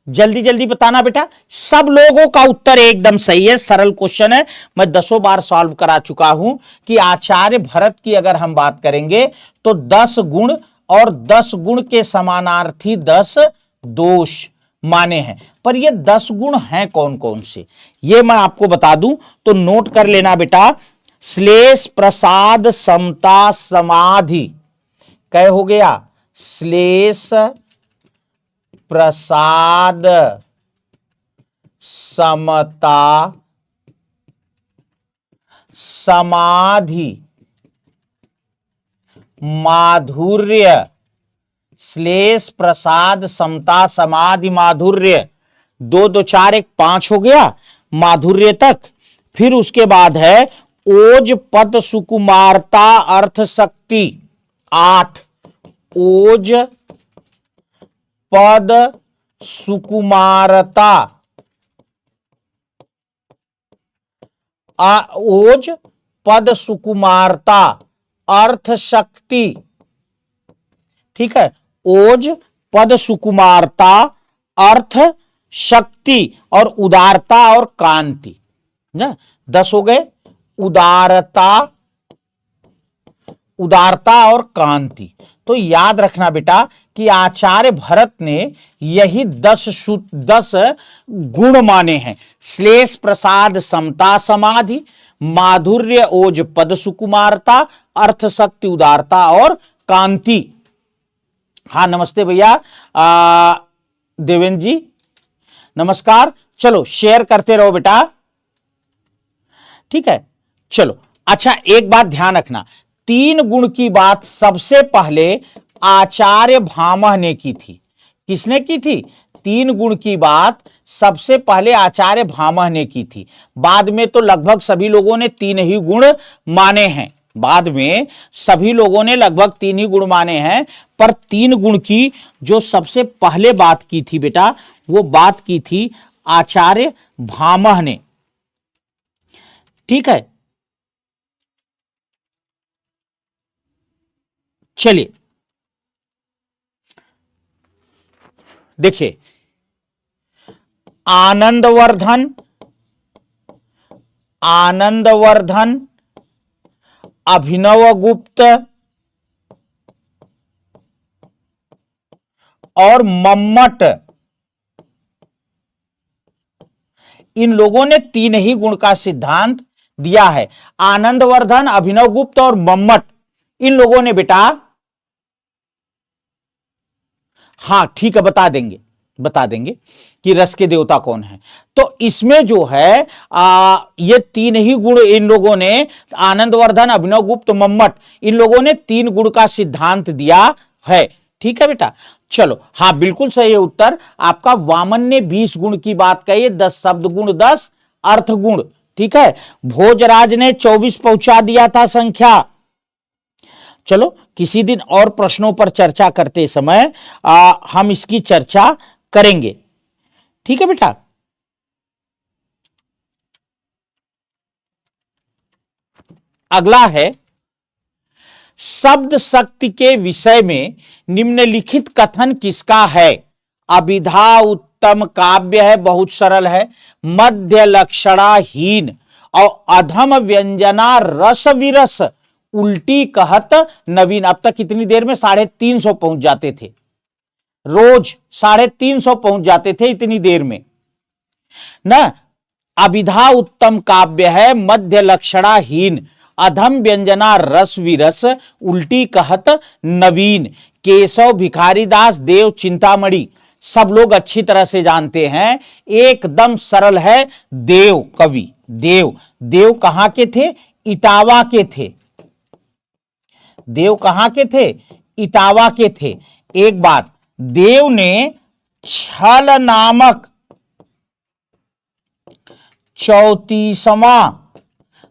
जल्दी जल्दी बताना बेटा। सब लोगों का उत्तर एकदम सही है, सरल क्वेश्चन है, मैं 10 बार सॉल्व करा चुका हूं कि आचार्य भरत की अगर हम बात करेंगे तो 10 गुण और 10 गुण के समानार्थी 10 दोष माने हैं। पर ये 10 गुण हैं कौन कौन से, ये मैं आपको बता दूं तो नोट कर लेना बेटा। श्लेष, प्रसाद, समता, समाधि, क्या हो गया? श्लेष, प्रसाद, समता, समाधि, माधुर्य। श्लेष, प्रसाद, समता, समाधि, माधुर्य, 2 2 4 1 5 हो गया माधुर्य तक। फिर उसके बाद है ओज, पद, सुकुमारता, अर्थ, शक्ति, 8। ओज, पद, सुकुमारता, ओज, पद सुकुमारता, अर्थ शक्ति, ठीक है, ओज, पद सुकुमारता, अर्थ शक्ति और उदारता और कांति। 10 हो गए, उदारता, उदारता और कांति। तो याद रखना बेटा कि आचार्य भरत ने यही 10 गुण माने हैं। श्लेष, प्रसाद, समता, समाधि, माधुर्य, ओज, पद सुकुमारता, अर्थ शक्ति, उदारता और कांति। हाँ नमस्ते भैया देवेंद्र जी, नमस्कार। चलो शेयर करते रहो बेटा, ठीक है। चलो अच्छा, एक बात ध्यान रखना, 3 गुण की बात सबसे पहले आचार्य भामह ने की थी। किसने की थी? 3 गुण की बात सबसे पहले आचार्य भामह ने की थी। बाद में तो लगभग सभी लोगों ने 3 ही गुण माने हैं, बाद में सभी लोगों ने लगभग 3 ही गुण माने हैं, पर 3 गुण की जो सबसे पहले बात की थी बेटा, वो बात की थी आचार्य भामह ने, ठीक है। चलिए देखिए, आनंदवर्धन, आनंदवर्धन, अभिनवगुप्त और मम्मट, इन लोगों ने 3 ही गुण का सिद्धांत दिया है। आनंदवर्धन, अभिनवगुप्त और मम्मट, इन लोगों ने बेटा, हाँ ठीक है, बता देंगे कि रस के देवता कौन है। तो इसमें जो है ये 3 ही गुण इन लोगों ने, आनंदवर्धन, अभिनवगुप्त, मम्मट, इन लोगों ने 3 गुण का सिद्धांत दिया है, ठीक है बेटा। चलो हाँ बिल्कुल सही है उत्तर आपका। वामन ने 20 गुण की बात कही है, 10 शब्द गुण, 10 अर्थ गुण, ठीक है। भोजराज ने 24 पहुंचा दिया था संख्या। चलो किसी दिन और प्रश्नों पर चर्चा करते समय हम इसकी चर्चा करेंगे, ठीक है बेटा। अगला है, शब्द शक्ति के विषय में निम्नलिखित कथन किसका है? अभिधा उत्तम काव्य है, बहुत सरल है, मध्य लक्षणाहीन और अधम व्यंजना रस विरस, उल्टी कहत नवीन। अब तक कितनी देर में 350 पहुंच जाते थे, रोज 350 पहुंच जाते थे इतनी देर में ना। अभिधा उत्तम काव्य है, मध्य लक्षणाहीन, अधम व्यंजना रस विरस, उल्टी कहत नवीन। केशव, भिखारीदास, देव, चिंतामणि, सब लोग अच्छी तरह से जानते हैं, एकदम सरल है। देव कवि, देव कहां के थे? इटावा के थे। देव कहां के थे? इटावा के थे। एक बात, देव ने छल नामक 34वां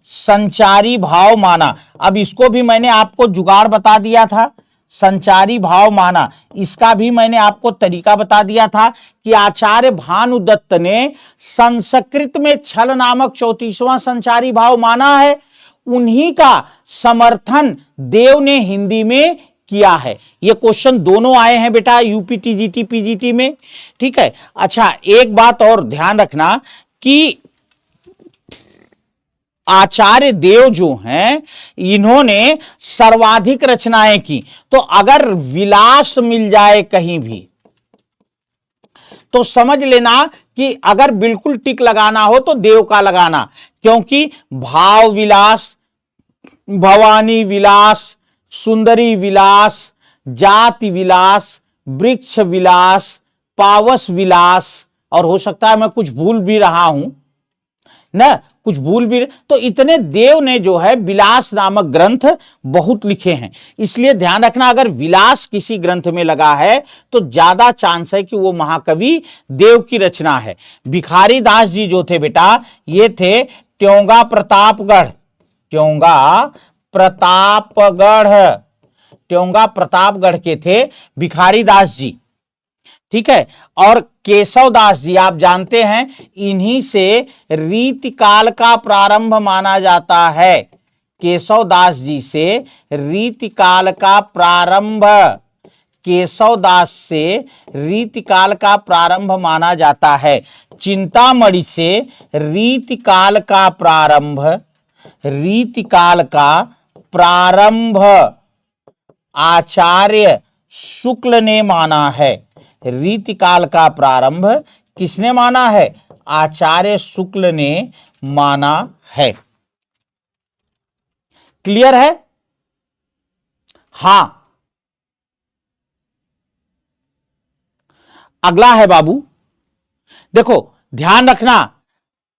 संचारी भाव माना। अब इसको भी मैंने आपको जुगाड़ बता दिया था, संचारी भाव माना, इसका भी मैंने आपको तरीका बता दिया था कि आचार्य भानुदत्त ने संस्कृत में छल नामक 34वां संचारी भाव माना है, उन्हीं का समर्थन देव ने हिंदी में किया है। ये क्वेश्चन दोनों आए हैं बेटा यूपी टीजीटी पीजीटी में, ठीक है। अच्छा एक बात और ध्यान रखना कि आचार्य देव जो हैं इन्होंने सर्वाधिक रचनाएं की। तो अगर विलास मिल जाए कहीं भी तो समझ लेना कि अगर बिल्कुल टिक लगाना हो तो देव का लगाना, क्योंकि भाव विलास, भवानी विलास, सुंदरी विलास, जाति विलास, वृक्ष विलास, पावस विलास, और हो सकता है मैं कुछ भूल भी रहा हूं ना, कुछ भूल भी, तो इतने देव ने जो है विलास नामक ग्रंथ बहुत लिखे हैं। इसलिए ध्यान रखना अगर विलास किसी ग्रंथ में लगा है तो ज्यादा चांस है कि वो महाकवि देव की रचना है। भिखारी दास जी जो थे बेटा ये थे ट्योंगा प्रतापगढ़, ट्योंगा प्रतापगढ़, ट्योंगा प्रतापगढ़ के थे भिखारी दास जी, ठीक है। और केशवदास जी आप जानते हैं, इन्हीं से रीतिकाल का प्रारंभ माना जाता है। केशवदास जी से रीतिकाल का प्रारंभ, केशवदास से रीतिकाल का प्रारंभ माना जाता है। चिंतामणि से रीतिकाल का प्रारंभ, रीतिकाल का प्रारंभ आचार्य शुक्ल ने माना है। रीतिकाल का प्रारंभ किसने माना है? आचार्य शुक्ल ने माना है। क्लियर है? हां। अगला है बाबू, देखो ध्यान रखना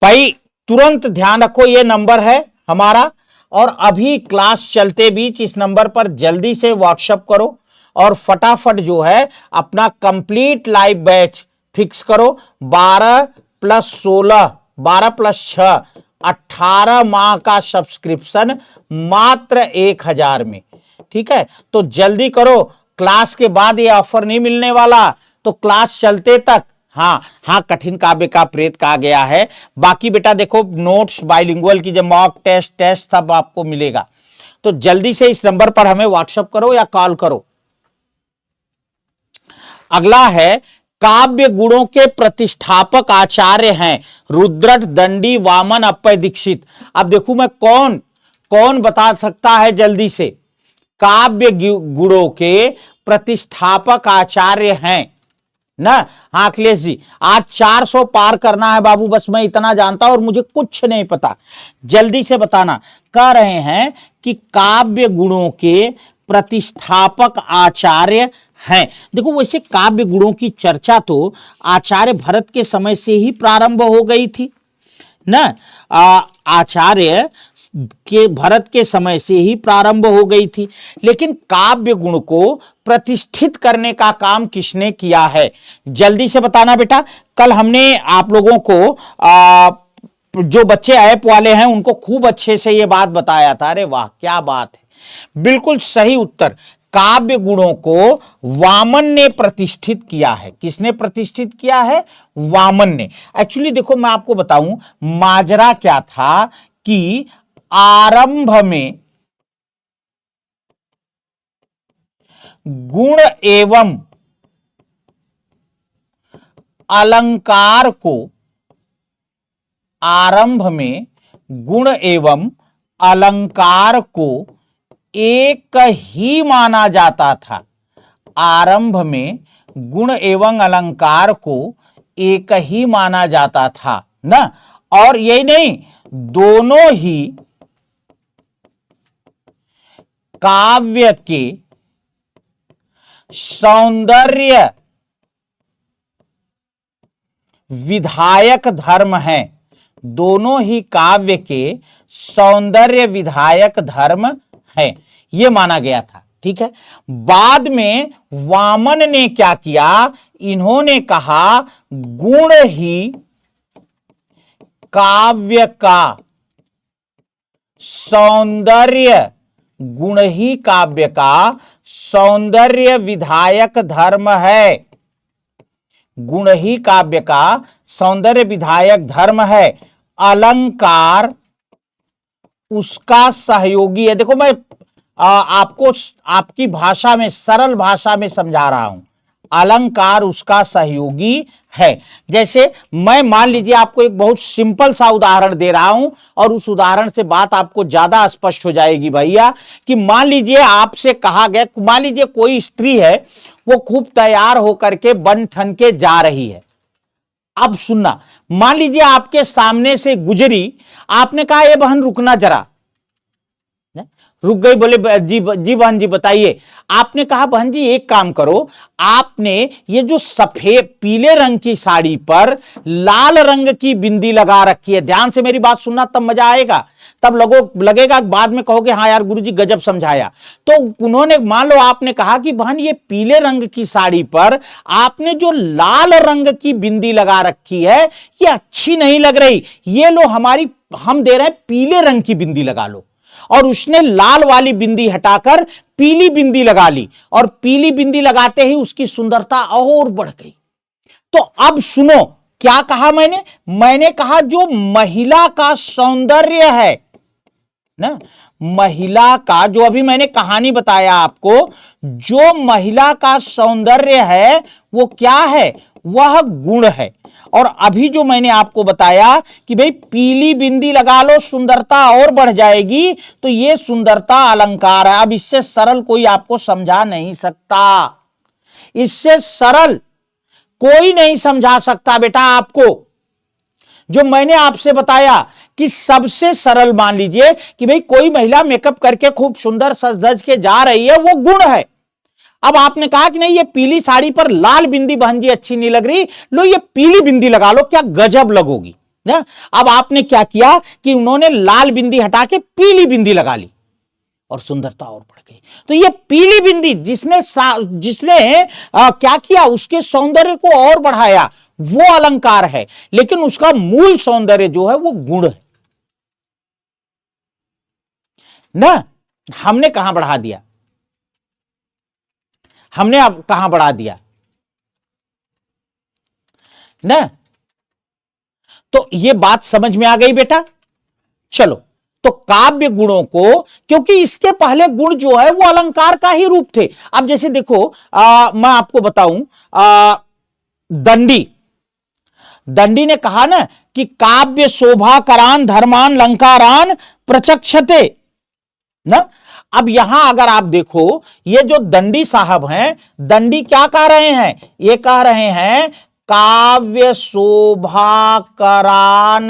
भाई, तुरंत ध्यान रखो, ये नंबर है हमारा, और अभी क्लास चलते बीच इस नंबर पर जल्दी से व्हाट्सएप करो और फटाफट जो है अपना कंप्लीट लाइव बैच फिक्स करो। 12 + 16, 12 + 6, 18 माह का सब्सक्रिप्शन मात्र 1000 में। ठीक है, तो जल्दी करो, क्लास के बाद ये ऑफर नहीं मिलने वाला, तो क्लास चलते तक। हाँ, कठिन काव्य का प्रेत कहा गया है। बाकी बेटा देखो, नोट्स बाइलिंगुअल की जो मॉक टेस्ट सब आपको मिलेगा। तो जल्दी से इस नंबर पर हमें व्हाट्सएप करो या कॉल करो। अगला है, काव्य गुणों के प्रतिष्ठापक आचार्य हैं रुद्रट, दंडी, वामन, अप्पय दीक्षित। अब देखूं मैं कौन कौन बता सकता है जल्दी से। काव्य गुणों के प्रतिष्ठापक आचार्य हैं ना। हाँ अखिलेश जी, आज 400 पार करना है बाबू, बस मैं इतना जानता हूं और मुझे कुछ नहीं पता, जल्दी से बताना। कह रहे हैं कि काव्य गुणों के प्रतिष्ठापक आचार्य हैं। देखो वैसे काव्य गुणों की चर्चा तो आचार्य भरत के समय से ही प्रारंभ हो गई थी ना। आचार्य के भरत के समय से ही प्रारंभ हो गई थी, लेकिन काव्य गुण को प्रतिष्ठित करने का काम किसने किया है? जल्दी से बताना बेटा। कल हमने आप लोगों को जो बच्चे ऐप वाले हैं उनको खूब अच्छे से ये बात बताया था। अरे वाह क्या बात है, बिल्कुल सही उत्तर। काव्य गुणों को वामन ने प्रतिष्ठित किया है। किसने प्रतिष्ठित किया है? वामन ने। एक्चुअली देखो मैं आपको बताऊं, माजरा क्या था कि आरंभ में गुण एवं अलंकार को, आरंभ में गुण एवं अलंकार को एक ही माना जाता था। आरंभ में गुण एवं अलंकार को एक ही माना जाता था ना। और यही नहीं, दोनों ही काव्य के सौंदर्य विधायक धर्म हैं। दोनों ही काव्य के सौंदर्य विधायक धर्म है, यह माना गया था। ठीक है, बाद में वामन ने क्या किया? इन्होंने कहा गुण ही काव्य का सौंदर्य, गुण ही काव्य का सौंदर्य विधायक धर्म है। गुण ही काव्य का सौंदर्य विधायक धर्म है, अलंकार उसका सहयोगी है। देखो मैं आपको आपकी भाषा में, सरल भाषा में समझा रहा हूं। अलंकार उसका सहयोगी है। जैसे मैं मान लीजिए आपको एक बहुत सिंपल सा उदाहरण दे रहा हूं और उस उदाहरण से बात आपको ज्यादा स्पष्ट हो जाएगी भैया। कि मान लीजिए आपसे कहा गया, मान लीजिए कोई स्त्री है, वो खूब तैयार होकर के बन ठन के जा रही है। अब सुनना, मान लीजिए आपके सामने से गुजरी, आपने कहा ये बहन रुकना जरा, रुक गई, बोले जी बहन जी बताइए। आपने कहा बहन जी एक काम करो, आपने ये जो सफेद पीले रंग की साड़ी पर लाल रंग की बिंदी लगा रखी है, ध्यान से मेरी बात सुनना तब मजा आएगा, तब लगेगा बाद में कहोगे हाँ यार गुरुजी गजब समझाया। तो उन्होंने, मान लो आपने कहा कि बहन ये पीले रंग की साड़ी पर आपने जो लाल रंग की बिंदी लगा रखी है ये अच्छी नहीं लग रही, ये लो हम दे रहे हैं पीले रंग की बिंदी लगा लो। और उसने लाल वाली बिंदी हटाकर पीली बिंदी लगा ली और पीली बिंदी लगाते ही उसकी सुंदरता और बढ़ गई। तो अब सुनो क्या कहा मैंने कहा जो महिला का सौंदर्य है ना, महिला का जो अभी मैंने कहानी बताया आपको, जो महिला का सौंदर्य है वो क्या है, वह गुण है। और अभी जो मैंने आपको बताया कि भाई पीली बिंदी लगा लो सुंदरता और बढ़ जाएगी, तो ये सुंदरता अलंकार है। अब इससे सरल कोई आपको समझा नहीं सकता, इससे सरल कोई नहीं समझा सकता बेटा आपको। जो मैंने आपसे बताया कि सबसे सरल मान लीजिए कि भाई कोई महिला मेकअप करके खूब सुंदर सज धज के जा रही है, वो गुण है। अब आपने कहा कि नहीं ये पीली साड़ी पर लाल बिंदी बहन जी अच्छी नहीं लग रही, लो ये पीली बिंदी लगा लो, क्या गजब लगोगी ना। अब आपने क्या किया कि उन्होंने लाल बिंदी हटा के पीली बिंदी लगा ली और सुंदरता और बढ़ गई। तो ये पीली बिंदी जिसने क्या किया, उसके सौंदर्य को और बढ़ाया, वो अलंकार है। लेकिन उसका मूल सौंदर्य जो है वो गुण है ना। हमने कहां बढ़ा दिया, हमने अब कहां बढ़ा दिया ना। तो ये बात समझ में आ गई बेटा। चलो, तो काव्य गुणों को, क्योंकि इसके पहले गुण जो है वो अलंकार का ही रूप थे। अब जैसे देखो मैं आपको बताऊं, दंडी ने कहा ना कि काव्य शोभा करान धर्मान लंकारान प्रचक्षते ना। अब यहां अगर आप देखो, ये जो दंडी साहब हैं, दंडी क्या कह रहे हैं, ये कह रहे हैं काव्य शोभा करान,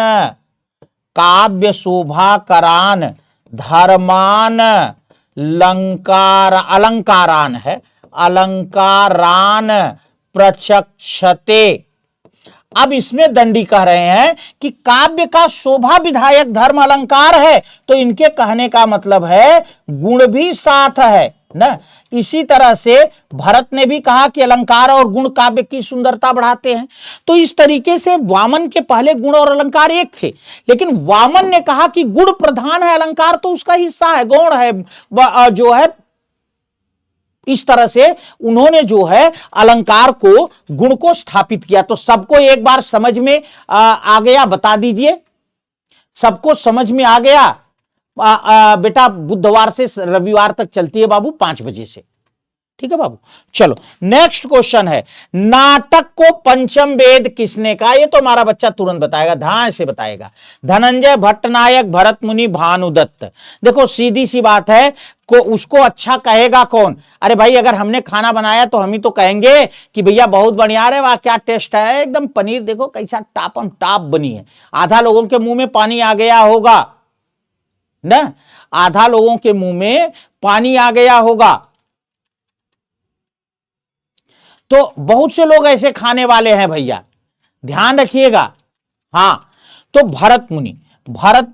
काव्य शोभा करान धर्मान अलंकारान है, अलंकारान प्रचक्षते। अब इसमें दंडी कह रहे हैं कि काव्य का शोभा विधायक धर्म अलंकार है, तो इनके कहने का मतलब है गुण भी साथ है ना। इसी तरह से भरत ने भी कहा कि अलंकार और गुण काव्य की सुंदरता बढ़ाते हैं। तो इस तरीके से वामन के पहले गुण और अलंकार एक थे, लेकिन वामन ने कहा कि गुण प्रधान है, अलंकार तो उसका हिस्सा है, गौण है जो है। इस तरह से उन्होंने जो है अलंकार को, गुण को स्थापित किया। तो सबको एक बार समझ में आ गया, बता दीजिए सबको समझ में आ गया। बेटा बुधवार से रविवार तक चलती है बाबू 5 बजे से, ठीक है बाबू। चलो नेक्स्ट क्वेश्चन है, नाटक को पंचम वेद किसने कहा, ये तो हमारा बच्चा तुरंत बताएगा, ध्यान से बताएगा। धनंजय भट्टनायक, भरत मुनि, भानुदत्त। देखो सीधी सी बात है, को उसको अच्छा कहेगा कौन। अरे भाई अगर हमने खाना बनाया तो हम ही तो कहेंगे कि भैया बहुत बढ़िया रे, वाह क्या टेस्ट है, एकदम पनीर देखो कैसा टापम टाप बनी है। आधा लोगों के मुंह में पानी आ गया होगा ना, आधा लोगों के मुंह में पानी आ गया होगा। तो बहुत से लोग ऐसे खाने वाले हैं भैया, ध्यान रखिएगा। हां, तो भरत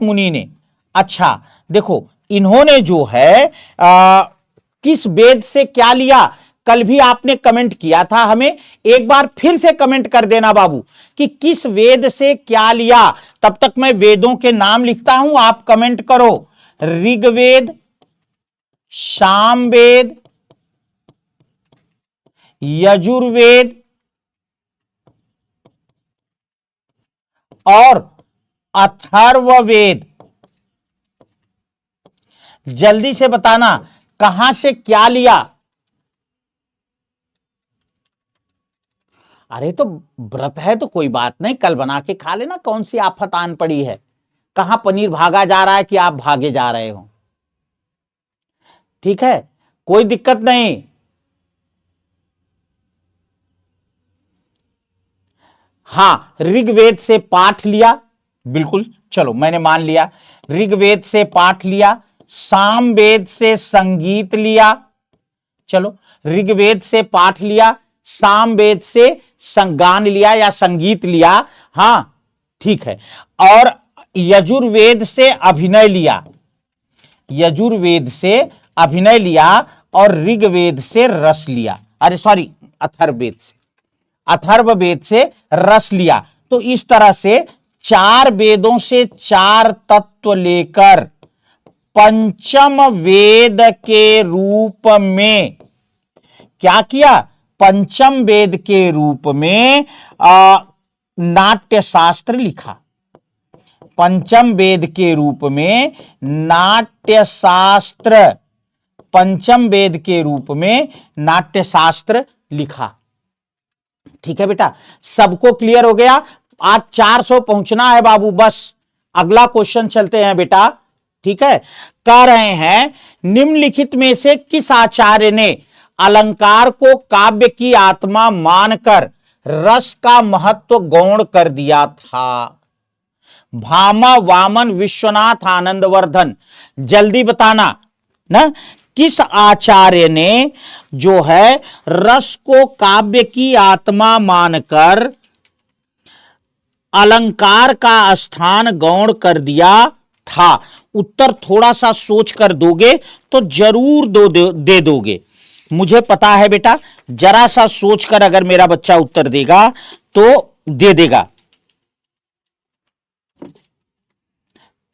मुनि ने, अच्छा देखो इन्होंने जो है किस वेद से क्या लिया, कल भी आपने कमेंट किया था हमें, एक बार फिर से कमेंट कर देना बाबू कि किस वेद से क्या लिया। तब तक मैं वेदों के नाम लिखता हूं, आप कमेंट करो। ऋग्वेद, सामवेद, यजुर्वेद और अथर्ववेद। जल्दी से बताना कहां से क्या लिया। अरे तो व्रत है तो कोई बात नहीं, कल बना के खा लेना, कौन सी आफत आन पड़ी है। कहां पनीर भागा जा रहा है कि आप भागे जा रहे हो, ठीक है, कोई दिक्कत नहीं। हां, ऋग्वेद से पाठ लिया, बिल्कुल, चलो मैंने मान लिया। ऋग्वेद से पाठ लिया, सामवेद से संगीत लिया, चलो ऋग्वेद से पाठ लिया, सामवेद से गान लिया या संगीत लिया, हां ठीक है। और यजुर्वेद से अभिनय लिया, यजुर्वेद से अभिनय लिया और ऋग्वेद से रस लिया, अरे सॉरी अथर्ववेद से, अथर्ववेद से रस लिया। तो इस तरह से 4 वेदों से 4 तत्व लेकर पंचम वेद के रूप में क्या किया, पंचम वेद के रूप में नाट्य शास्त्र लिखा। पंचम वेद के रूप में नाट्य शास्त्र, पंचम वेद के रूप में नाट्य शास्त्र लिखा। ठीक है बेटा, सबको क्लियर हो गया? आज 400 पहुंचना है बाबू, बस अगला क्वेश्चन चलते हैं बेटा। ठीक है, कह रहे हैं निम्नलिखित में से किस आचार्य ने अलंकार को काव्य की आत्मा मानकर रस का महत्व गौण कर दिया था? भामा, वामन, विश्वनाथ, आनंदवर्धन, जल्दी बताना ना। किस आचार्य ने जो है रस को काव्य की आत्मा मानकर अलंकार का स्थान गौण कर दिया था? उत्तर थोड़ा सा सोच कर दोगे तो जरूर दे दोगे, मुझे पता है बेटा। जरा सा सोच कर अगर मेरा बच्चा उत्तर देगा तो दे देगा।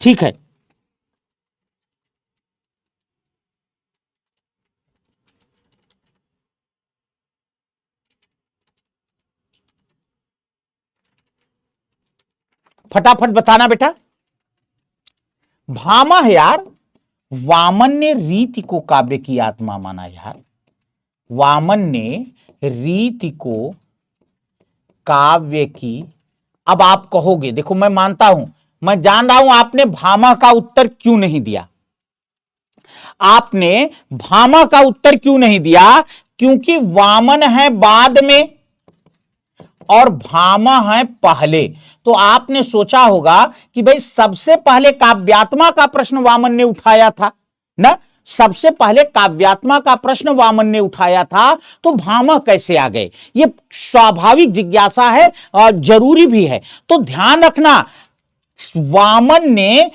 ठीक है, फटाफट बताना बेटा। भामा है यार, वामन ने रीति को काव्य की आत्मा माना यार। वामन ने रीति को काव्य की, अब आप कहोगे, देखो मैं मानता हूं, मैं जान रहा हूं आपने भामा का उत्तर क्यों नहीं दिया। आपने भामा का उत्तर क्यों नहीं दिया? क्योंकि वामन है बाद में और भामा है पहले। तो आपने सोचा होगा कि भाई सबसे पहले काव्यात्मा का प्रश्न वामन ने उठाया था ना, सबसे पहले काव्यात्मा का प्रश्न वामन ने उठाया था, तो भामा कैसे आ गए? ये स्वाभाविक जिज्ञासा है और जरूरी भी है। तो ध्यान रखना, वामन ने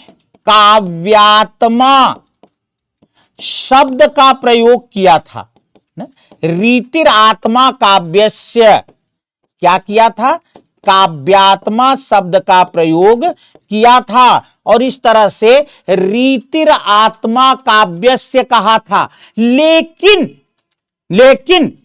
काव्यात्मा शब्द का प्रयोग किया था ना। रीतिर आत्मा काव्यस्य, क्या किया था? काव्यात्मा शब्द का प्रयोग किया था और इस तरह से रीतिर आत्मा काव्यस्य कहा था। लेकिन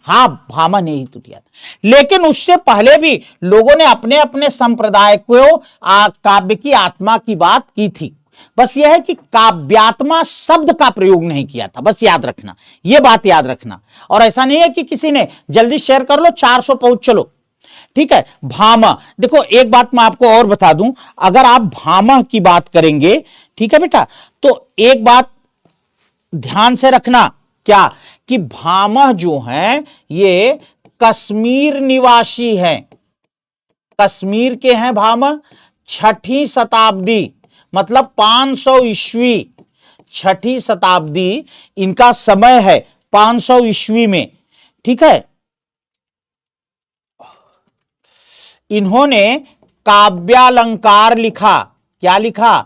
हां, भामा ने ही तो दिया था। लेकिन उससे पहले भी लोगों ने अपने अपने संप्रदाय को काव्य की आत्मा की बात की थी। बस यह है कि काव्यात्मा शब्द का प्रयोग नहीं किया था, बस याद रखना, यह बात याद रखना। और ऐसा नहीं है कि किसी ने, जल्दी शेयर कर लो, 400 पहुंच चलो। ठीक है, भामा, देखो एक बात मैं आपको और बता दूं, अगर आप भामा की बात करेंगे, ठीक है बेटा, तो एक बात ध्यान से रखना, क्या कि भामा जो है ये कश्मीर निवासी हैं, कश्मीर के हैं भामा। 6ठी शताब्दी मतलब 500 ईस्वी, 6ठी शताब्दी इनका समय है, 500 ईस्वी में। ठीक है, इन्होंने काव्यालंकार लिखा। क्या लिखा?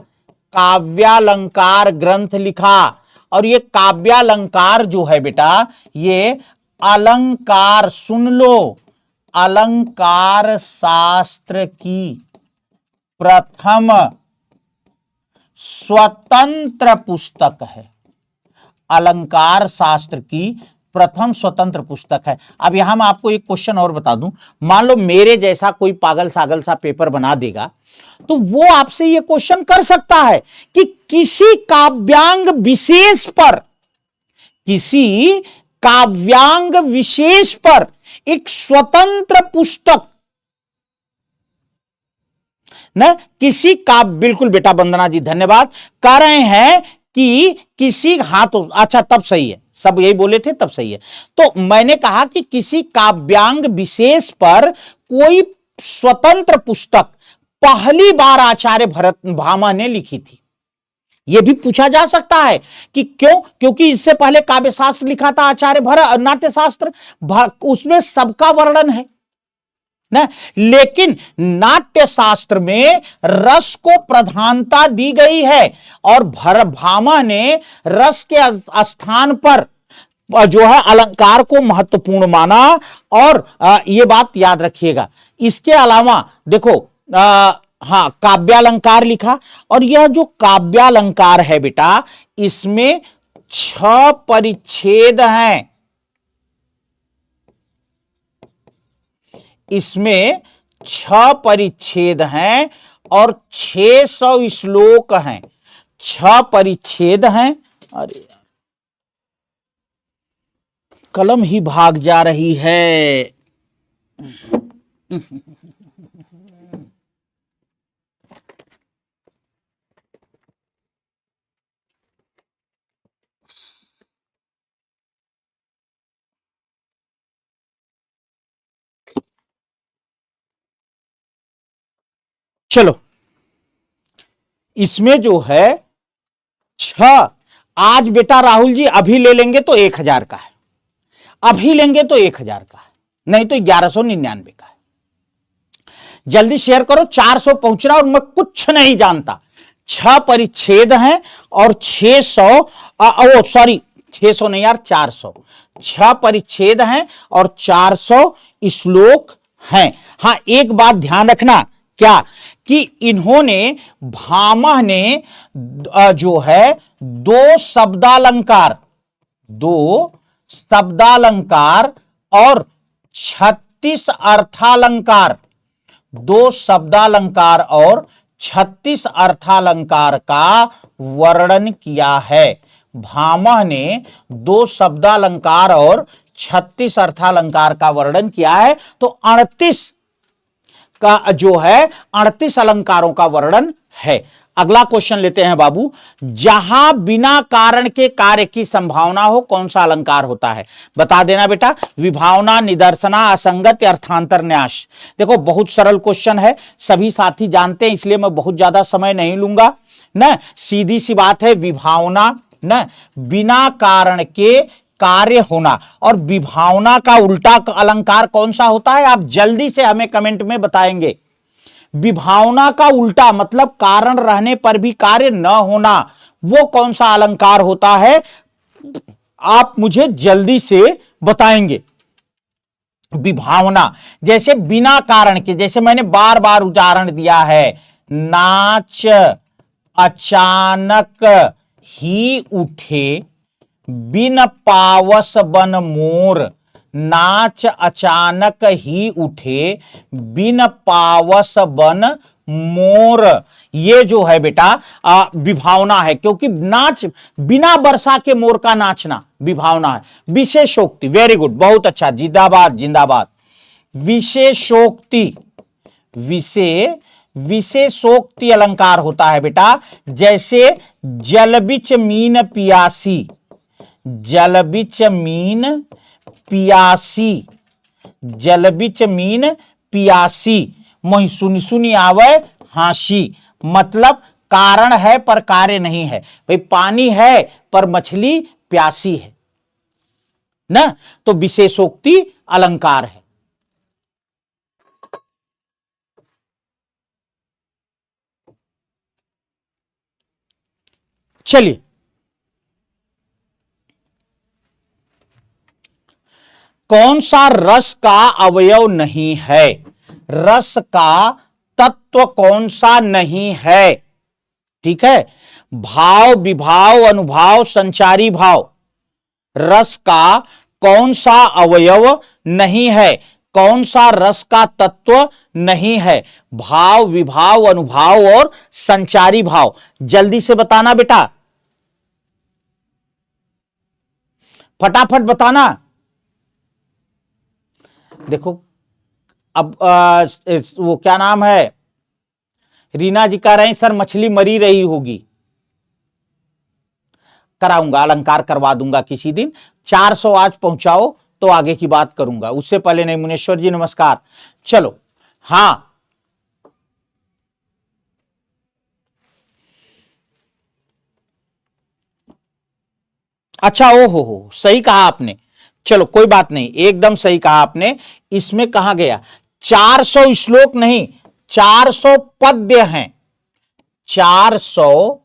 काव्यालंकार ग्रंथ लिखा। और ये काव्यालंकार जो है बेटा, ये अलंकार, सुन लो, अलंकार शास्त्र की प्रथम स्वतंत्र पुस्तक है। अलंकार शास्त्र की प्रथम स्वतंत्र पुस्तक है। अब यहां मैं आपको एक क्वेश्चन और बता दूं, मान लो मेरे जैसा कोई पागल सागल सा पेपर बना देगा, तो वो आपसे ये क्वेश्चन कर सकता है कि किसी काव्यांग विशेष पर, किसी काव्यांग विशेष पर एक स्वतंत्र पुस्तक न, किसी का, बिल्कुल बेटा वंदना जी धन्यवाद, कह रहे हैं कि किसी, हाँ तो अच्छा तब सही है, सब यही बोले थे तब सही है। तो मैंने कहा कि किसी काव्यांग विशेष पर कोई स्वतंत्र पुस्तक पहली बार आचार्य भरत भामा ने लिखी थी। यह भी पूछा जा सकता है कि क्यों? क्योंकि इससे पहले काव्य शास्त्र लिखा था आचार्य भरत, नाट्य शास्त्र, उसमें सबका वर्णन है ना। लेकिन नाट्य शास्त्र में रस को प्रधानता दी गई है और भामा ने रस के स्थान पर जो है अलंकार को महत्वपूर्ण माना। और यह बात याद रखिएगा। इसके अलावा देखो, हाँ, काव्यालंकार लिखा, और यह जो काव्यालंकार है बेटा, इसमें 6 परिच्छेद हैं। इसमें 6 परिच्छेद हैं और 600 श्लोक हैं। 6 परिच्छेद हैं। अरे यार, कलम ही भाग जा रही है। चलो, इसमें जो है 6, आज बेटा राहुल जी अभी ले लेंगे तो 1000 का है, अभी लेंगे तो 1000 का है, नहीं तो 1199 का है। जल्दी शेयर करो, 400 पहुंचना और मैं कुछ नहीं जानता। 6 परिच्छेद हैं और 600 सॉरी 600 नहीं यार, 400। 6 परिच्छेद हैं और 400 श्लोक हैं। हां, एक बात ध्यान रखना, क्या कि इन्होंने, भामह ने जो है 2 शब्दालंकार और 36 अर्थालंकार, 2 शब्दालंकार और 36 अर्थालंकार का वर्णन किया है। भामह ने 2 शब्दालंकार और 36 अर्थालंकार का वर्णन किया है, तो 38 का जो है 38 अलंकारों का वर्णन है। अगला क्वेश्चन लेते हैं बाबू। जहां बिना कारण के कार्य की संभावना हो, कौन सा अलंकार होता है? बता देना बेटा। विभावना, निदर्शना, असंगत, अर्थांतर, न्यास। देखो, बहुत सरल क्वेश्चन है, सभी साथी जानते हैं, इसलिए मैं बहुत ज्यादा समय नहीं लूंगा ना। सीधी सी बात है, विभावना ना, बिना कारण के कार्य होना, और विभावना का उल्टा अलंकार कौन सा होता है? आप जल्दी से हमें कमेंट में बताएंगे। विभावना का उल्टा मतलब कारण रहने पर भी कार्य न होना, वो कौन सा अलंकार होता है? आप मुझे जल्दी से बताएंगे। विभावना, जैसे बिना कारण के, जैसे मैंने बार बार उदाहरण दिया है, नाच अचानक ही उठे बिन पावस बन मोर। नाच अचानक ही उठे बिन पावस बन मोर, ये जो है बेटा विभावना है, क्योंकि नाच बिना वर्षा के मोर का नाचना विभावना है। विशेषोक्ति, वेरी गुड, बहुत अच्छा, जिंदाबाद जिंदाबाद। विशेषोक्ति, विशेषोक्ति अलंकार होता है बेटा, जैसे जल बिच मीन पियासी, जल बिच मीन पियासी, जल बिच मीन पियासी, मोहि सुनी सुनी आवे हांसी। मतलब कारण है पर कार्य नहीं है। भाई पानी है पर मछली प्यासी है ना, तो विशेषोक्ति अलंकार है। चलिए, कौन सा रस का अवयव नहीं है? रस का तत्व कौन सा नहीं है? ठीक है, भाव, विभाव, अनुभाव, संचारी भाव, रस का कौन सा अवयव नहीं है? कौन सा रस का तत्व नहीं है? भाव, विभाव, अनुभाव और संचारी भाव। जल्दी से बताना बेटा, फटाफट बताना। देखो, अब वो क्या नाम है, रीना जी कह रहे हैं सर मछली मरी रही होगी। कराऊंगा, अलंकार करवा दूंगा किसी दिन। 400 आज पहुंचाओ तो आगे की बात करूंगा, उससे पहले नहीं। मुनेश्वर जी नमस्कार। चलो, हां, अच्छा, ओ हो, सही कहा आपने। चलो कोई बात नहीं, एकदम सही कहा आपने। इसमें कहा गया 400 श्लोक नहीं, 400 पद्य हैं, 400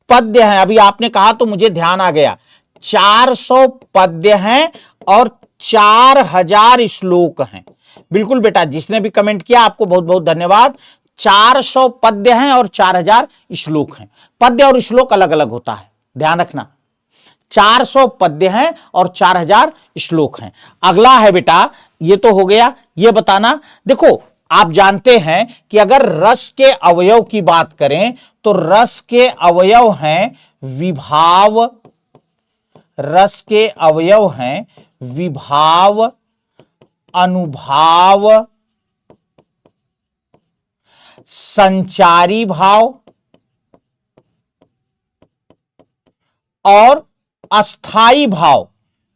पद्य हैं। अभी आपने कहा तो मुझे ध्यान आ गया, 400 पद्य हैं और 4000 श्लोक हैं। बिल्कुल बेटा, जिसने भी कमेंट किया आपको बहुत बहुत धन्यवाद। 400 पद्य हैं और 4000 श्लोक हैं। पद्य और श्लोक अलग अलग होता है, ध्यान रखना। 400 पद्य हैं और 4000 श्लोक हैं। अगला है बेटा, ये तो हो गया। ये बताना, देखो आप जानते हैं कि अगर रस के अवयव की बात करें तो रस के अवयव हैं विभाव, रस के अवयव हैं विभाव, अनुभाव, संचारी भाव और अस्थाई भाव।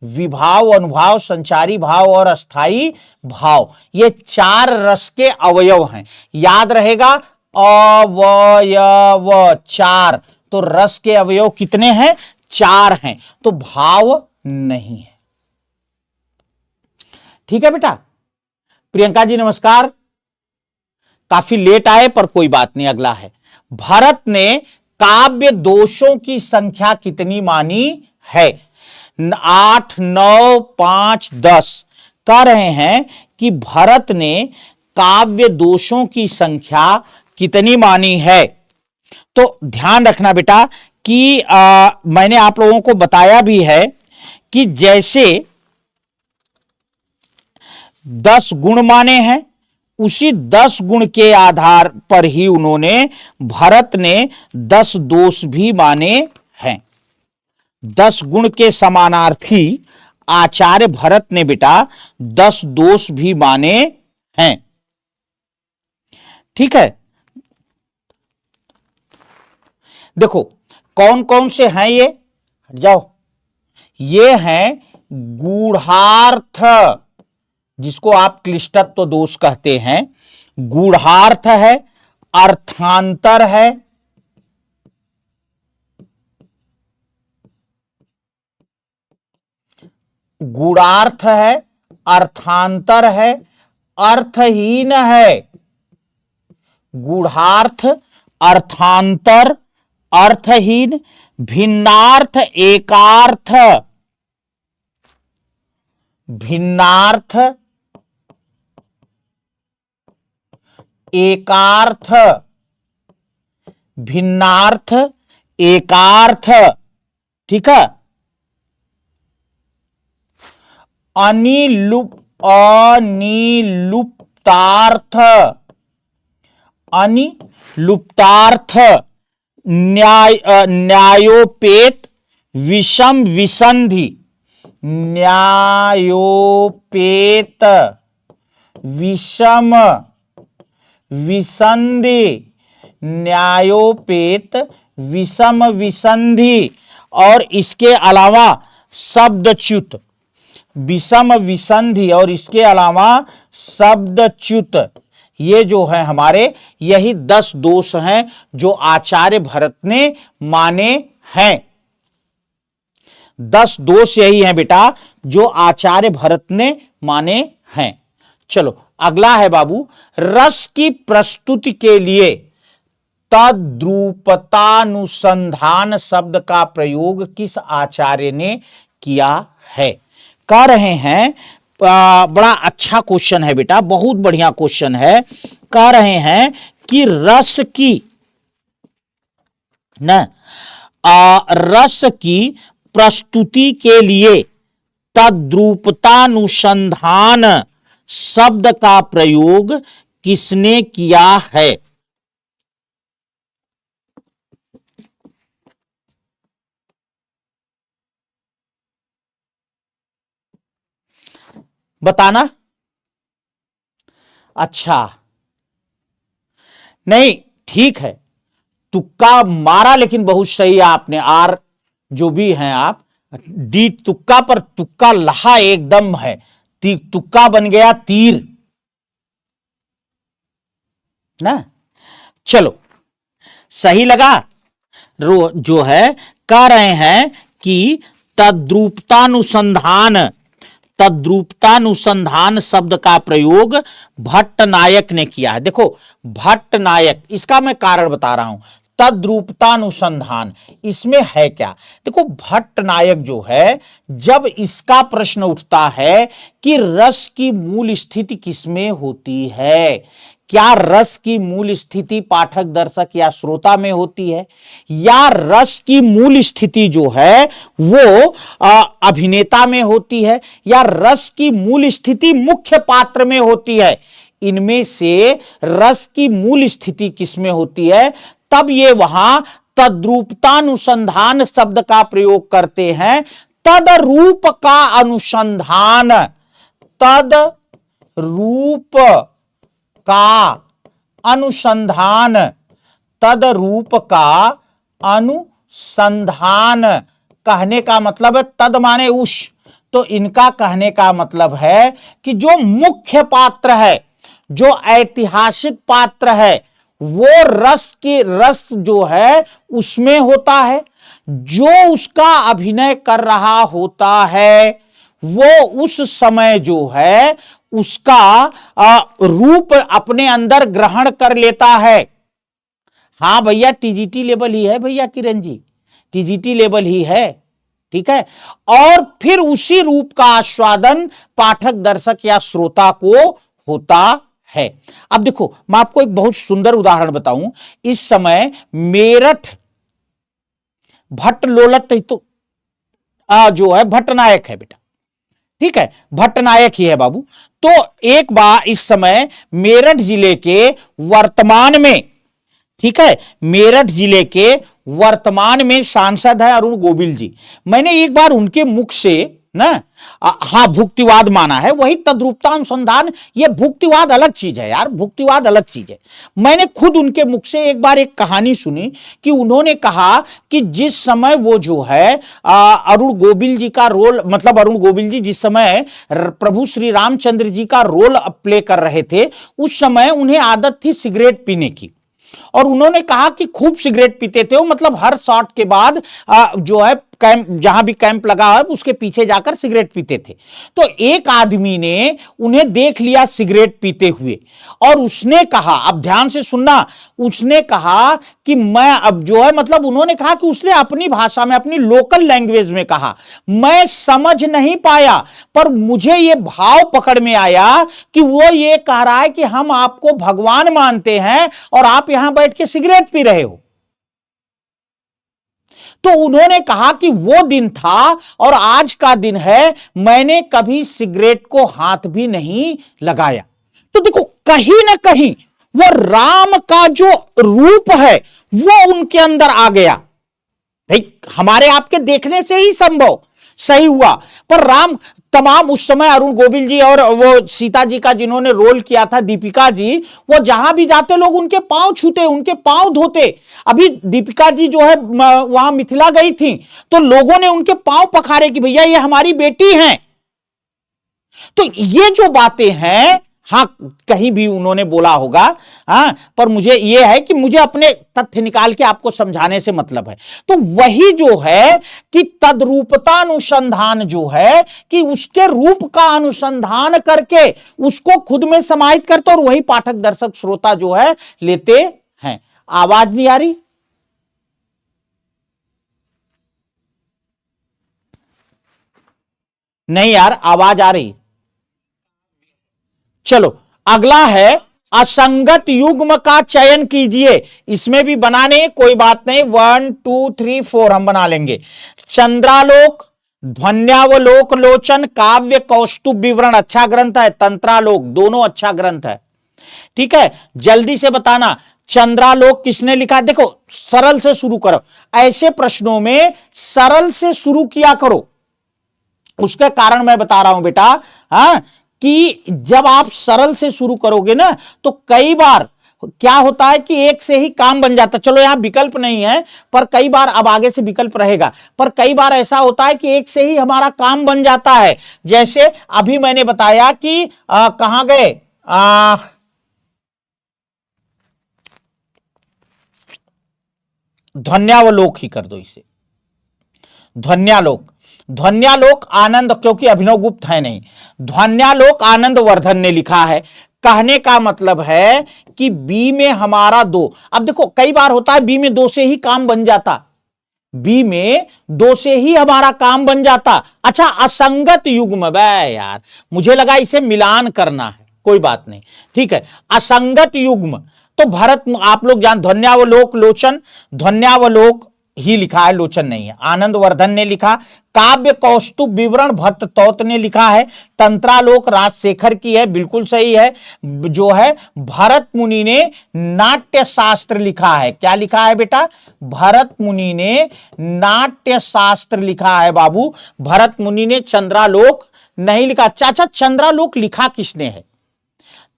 विभाव, अनुभाव, संचारी भाव और अस्थाई भाव, ये 4 रस के अवयव हैं। याद रहेगा, अवयव 4, तो रस के अवयव कितने हैं? 4 हैं, तो भाव नहीं है। ठीक है बेटा। प्रियंका जी नमस्कार, काफी लेट आए पर कोई बात नहीं। अगला है, भरत ने काव्य दोषों की संख्या कितनी मानी है? 8, 9, 5, 10। कह रहे हैं कि भरत ने काव्य दोषों की संख्या कितनी मानी है। तो ध्यान रखना बेटा कि मैंने आप लोगों को बताया भी है कि जैसे 10 गुण माने हैं, उसी 10 गुण के आधार पर ही उन्होंने, भरत ने 10 दोष भी माने हैं। 10 गुण के समानार्थी आचार्य भरत ने बेटा 10 दोष भी माने हैं। ठीक है, देखो कौन कौन से हैं ये, हट जाओ। ये हैं गूढ़ार्थ, जिसको आप क्लिष्टत्व दोष कहते हैं। गूढ़ार्थ है, अर्थांतर है, गूढ़ार्थ है, अर्थांतर है, अर्थहीन है। गूढ़ार्थ, अर्थांतर, अर्थहीन, भिन्नार्थ, एकार्थ, भिन्नार्थ, एकार्थ, भिन्नार्थ, एकार्थ। ठीक है, अनिलुप्तार्थ, अनिलुप्तार्थ, न्यायोपेत, विषम विसंधि, न्यायोपेत, विषम विसंधि, न्यायोपेत, विषम विसंधि। और इसके अलावा शब्दच्युत, विषम विसंधि और इसके अलावा शब्दच्युत, ये जो है हमारे, यही 10 दोष हैं जो आचार्य भरत ने माने हैं। 10 दोष यही हैं बेटा जो आचार्य भरत ने माने हैं। चलो अगला है बाबू, रस की प्रस्तुति के लिए तद्रूपतानुसंधान शब्द का प्रयोग किस आचार्य ने किया है? कह रहे हैं, बड़ा अच्छा क्वेश्चन है बेटा, बहुत बढ़िया क्वेश्चन है। कह रहे हैं कि रस की प्रस्तुति के लिए तद्रूपतानुसंधान शब्द का प्रयोग किसने किया है? बताना। अच्छा, नहीं ठीक है, तुक्का मारा लेकिन बहुत सही आपने। आर जो भी हैं आप, डी तुक्का पर तुक्का लहा एकदम है, तुक्का बन गया तीर ना। चलो सही लगा। जो है कह रहे हैं कि तद्रूपतानुसंधान शब्द का प्रयोग भट्ट नायक ने किया है। देखो भट्ट नायक, इसका मैं कारण बता रहा हूं। तद्रूपतानुसंधान, इसमें है क्या? देखो भट्ट नायक जो है, जब इसका प्रश्न उठता है कि रस की मूल स्थिति किसमें होती है, क्या रस की मूल स्थिति पाठक दर्शक या श्रोता में होती है, या रस की मूल स्थिति जो है वो अभिनेता में होती है, या रस की मूल स्थिति मुख्य पात्र में होती है, इनमें से रस की मूल स्थिति किसमें होती है, तब ये वहां तद्रूपतानुसंधान शब्द का प्रयोग करते हैं। तदरूप का अनुसंधान, तदरूप का अनुसंधान, तदरूप का अनुसंधान कहने का मतलब है तद माने उस, तो इनका कहने का मतलब है कि जो मुख्य पात्र है, जो ऐतिहासिक पात्र है, वो रस जो है उसमें होता है, जो उसका अभिनय कर रहा होता है वो उस समय जो है उसका रूप अपने अंदर ग्रहण कर लेता है। हाँ भैया, टीजीटी लेवल ही है भैया किरण जी, टीजीटी लेवल ही है, ठीक है। और फिर उसी रूप का आस्वादन पाठक दर्शक या श्रोता को होता है। अब देखो मैं आपको एक बहुत सुंदर उदाहरण बताऊं। इस समय मेरठ भट्ट लोलट तो जो है भट्टनायक है बेटा, ठीक है, भट्टनायक ही है बाबू। तो एक बार इस समय मेरठ जिले के वर्तमान में, ठीक है, मेरठ जिले के वर्तमान में सांसद है अरुण गोविल जी। मैंने एक बार उनके मुख से ना, हाँ, भुक्तिवाद माना है, वही तद्रूपता अनुसंधान, ये भुक्तिवाद अलग चीज है यार, भुक्तिवाद अलग चीज है। मैंने खुद उनके मुख से एक बार एक कहानी सुनी कि उन्होंने कहा कि जिस समय वो जो है अरुण गोविल जी का रोल, मतलब अरुण गोविल जी जिस समय प्रभु श्री रामचंद्र जी का रोल प्ले कर रहे थे, उस समय उन्हें आदत थी सिगरेट पीने की, और उन्होंने कहा कि खूब सिगरेट पीते थे वो, मतलब हर शॉट के बाद जो है कैंप, जहां भी कैंप लगा है उसके पीछे जाकर सिगरेट पीते थे। तो एक आदमी ने उन्हें देख लिया सिगरेट पीते हुए, और उसने कहा, अब ध्यान से सुनना, उसने कहा कि मैं अब जो है, मतलब उन्होंने कहा कि उसने अपनी भाषा में, अपनी लोकल लैंग्वेज में कहा, मैं समझ नहीं पाया पर मुझे ये भाव पकड़ में आया कि वो ये कह रहा है कि हम आपको भगवान मानते हैं और आप यहां बैठ के सिगरेट पी रहे हो। तो उन्होंने कहा कि वो दिन था और आज का दिन है, मैंने कभी सिगरेट को हाथ भी नहीं लगाया। तो देखो कहीं ना कहीं वो राम का जो रूप है वो उनके अंदर आ गया। भाई हमारे आपके देखने से ही संभव सही हुआ, पर राम तमाम उस समय अरुण गोविल जी और वो सीता जी का जिन्होंने रोल किया था दीपिका जी, वो जहां भी जाते लोग उनके पांव छूते, उनके पांव धोते। अभी दीपिका जी जो है वहां मिथिला गई थी तो लोगों ने उनके पांव पखारे कि भैया ये हमारी बेटी हैं। तो ये जो बातें हैं, हाँ कहीं भी उन्होंने बोला होगा, हाँ, पर मुझे यह है कि मुझे अपने तथ्य निकाल के आपको समझाने से मतलब है। तो वही जो है कि तद्रूपता अनुसंधान जो है कि उसके रूप का अनुसंधान करके उसको खुद में समाहित करते, और वही पाठक दर्शक श्रोता जो है लेते हैं। आवाज नहीं आ रही? नहीं यार, आवाज आ रही? चलो अगला है असंगत युग्म का चयन कीजिए। इसमें भी बनाने कोई बात नहीं, 1 2 3 4 हम बना लेंगे। चंद्रालोक, ध्वन्यावलोक लोचन, काव्य कौस्तुभ विवरण अच्छा ग्रंथ है, तंत्रालोक दोनों अच्छा ग्रंथ है, ठीक है। जल्दी से बताना चंद्रालोक किसने लिखा। देखो सरल से शुरू करो, ऐसे प्रश्नों में सरल से शुरू किया करो। उसका कारण मैं बता रहा हूं बेटा, हाँ, कि जब आप सरल से शुरू करोगे ना तो कई बार क्या होता है कि एक से ही काम बन जाता। चलो यहां विकल्प नहीं है, पर कई बार, अब आगे से विकल्प रहेगा, पर कई बार ऐसा होता है कि एक से ही हमारा काम बन जाता है। जैसे अभी मैंने बताया कि कहां गए, ध्वन्यावलोक ही कर दो इसे, ध्वन्यालोक। ध्वन्यालोक आनंद, क्योंकि अभिनव गुप्त है नहीं, ध्वन्यालोक आनंद वर्धन ने लिखा है। कहने का मतलब है कि बी में हमारा 2। अब देखो कई बार होता है बी में 2 से ही काम बन जाता, बी में 2 से ही हमारा काम बन जाता। अच्छा, असंगत युग्म, बे यार मुझे लगा इसे मिलान करना है, कोई बात नहीं, ठीक है। असंगत युग्म तो भरत, आप लोग जान, ध्वन्यावलोक लोचन, ध्वन्यावलोक ही लिखा है, लोचन नहीं है। आनंदवर्धन ने लिखा। काव्य कौस्तुभ विवरण भट्ट तौत ने लिखा है। तंत्रालोक राजशेखर की है, बिल्कुल सही है। जो है भरत मुनि ने नाट्य शास्त्र लिखा है। क्या लिखा है बेटा? भरत मुनि ने नाट्य शास्त्र लिखा है बाबू। भरत मुनि ने चंद्रालोक नहीं लिखा। चाचा, चंद्रालोक लिखा किसने है?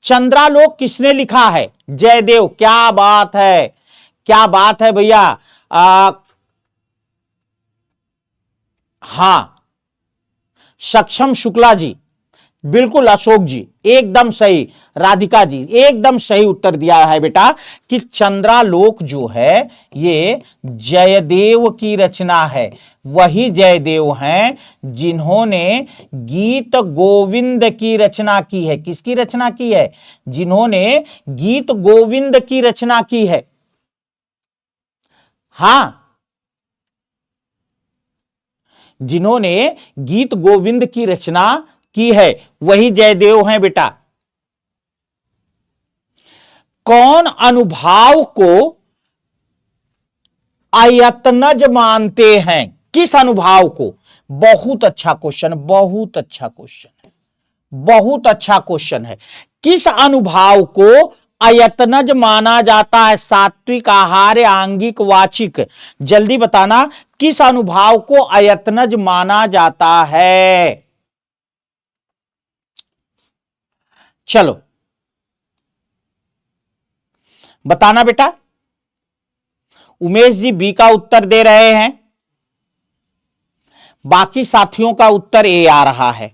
चंद्रालोक किसने लिखा है? जयदेव। क्या बात है, क्या बात है भैया। हां, सक्षम शुक्ला जी, बिल्कुल। अशोक जी एकदम सही। राधिका जी एकदम सही उत्तर दिया है बेटा कि चंद्रालोक जो है ये जयदेव की रचना है। वही जयदेव हैं जिन्होंने गीत गोविंद की रचना की है। किसकी रचना की है? जिन्होंने गीत गोविंद की रचना की है। हां, जिन्होंने गीत गोविंद की रचना की है वही जयदेव हैं बेटा। कौन अनुभाव को अयत्नज मानते हैं? किस अनुभाव को? बहुत अच्छा क्वेश्चन, बहुत अच्छा क्वेश्चन है, बहुत अच्छा क्वेश्चन है। किस अनुभाव को अयत्नज माना जाता है? सात्विक, आहार्य, आंगिक, वाचिक। जल्दी बताना, किस अनुभाव को अयत्नज माना जाता है? चलो बताना बेटा। उमेश जी बी का उत्तर दे रहे हैं, बाकी साथियों का उत्तर ए आ रहा है,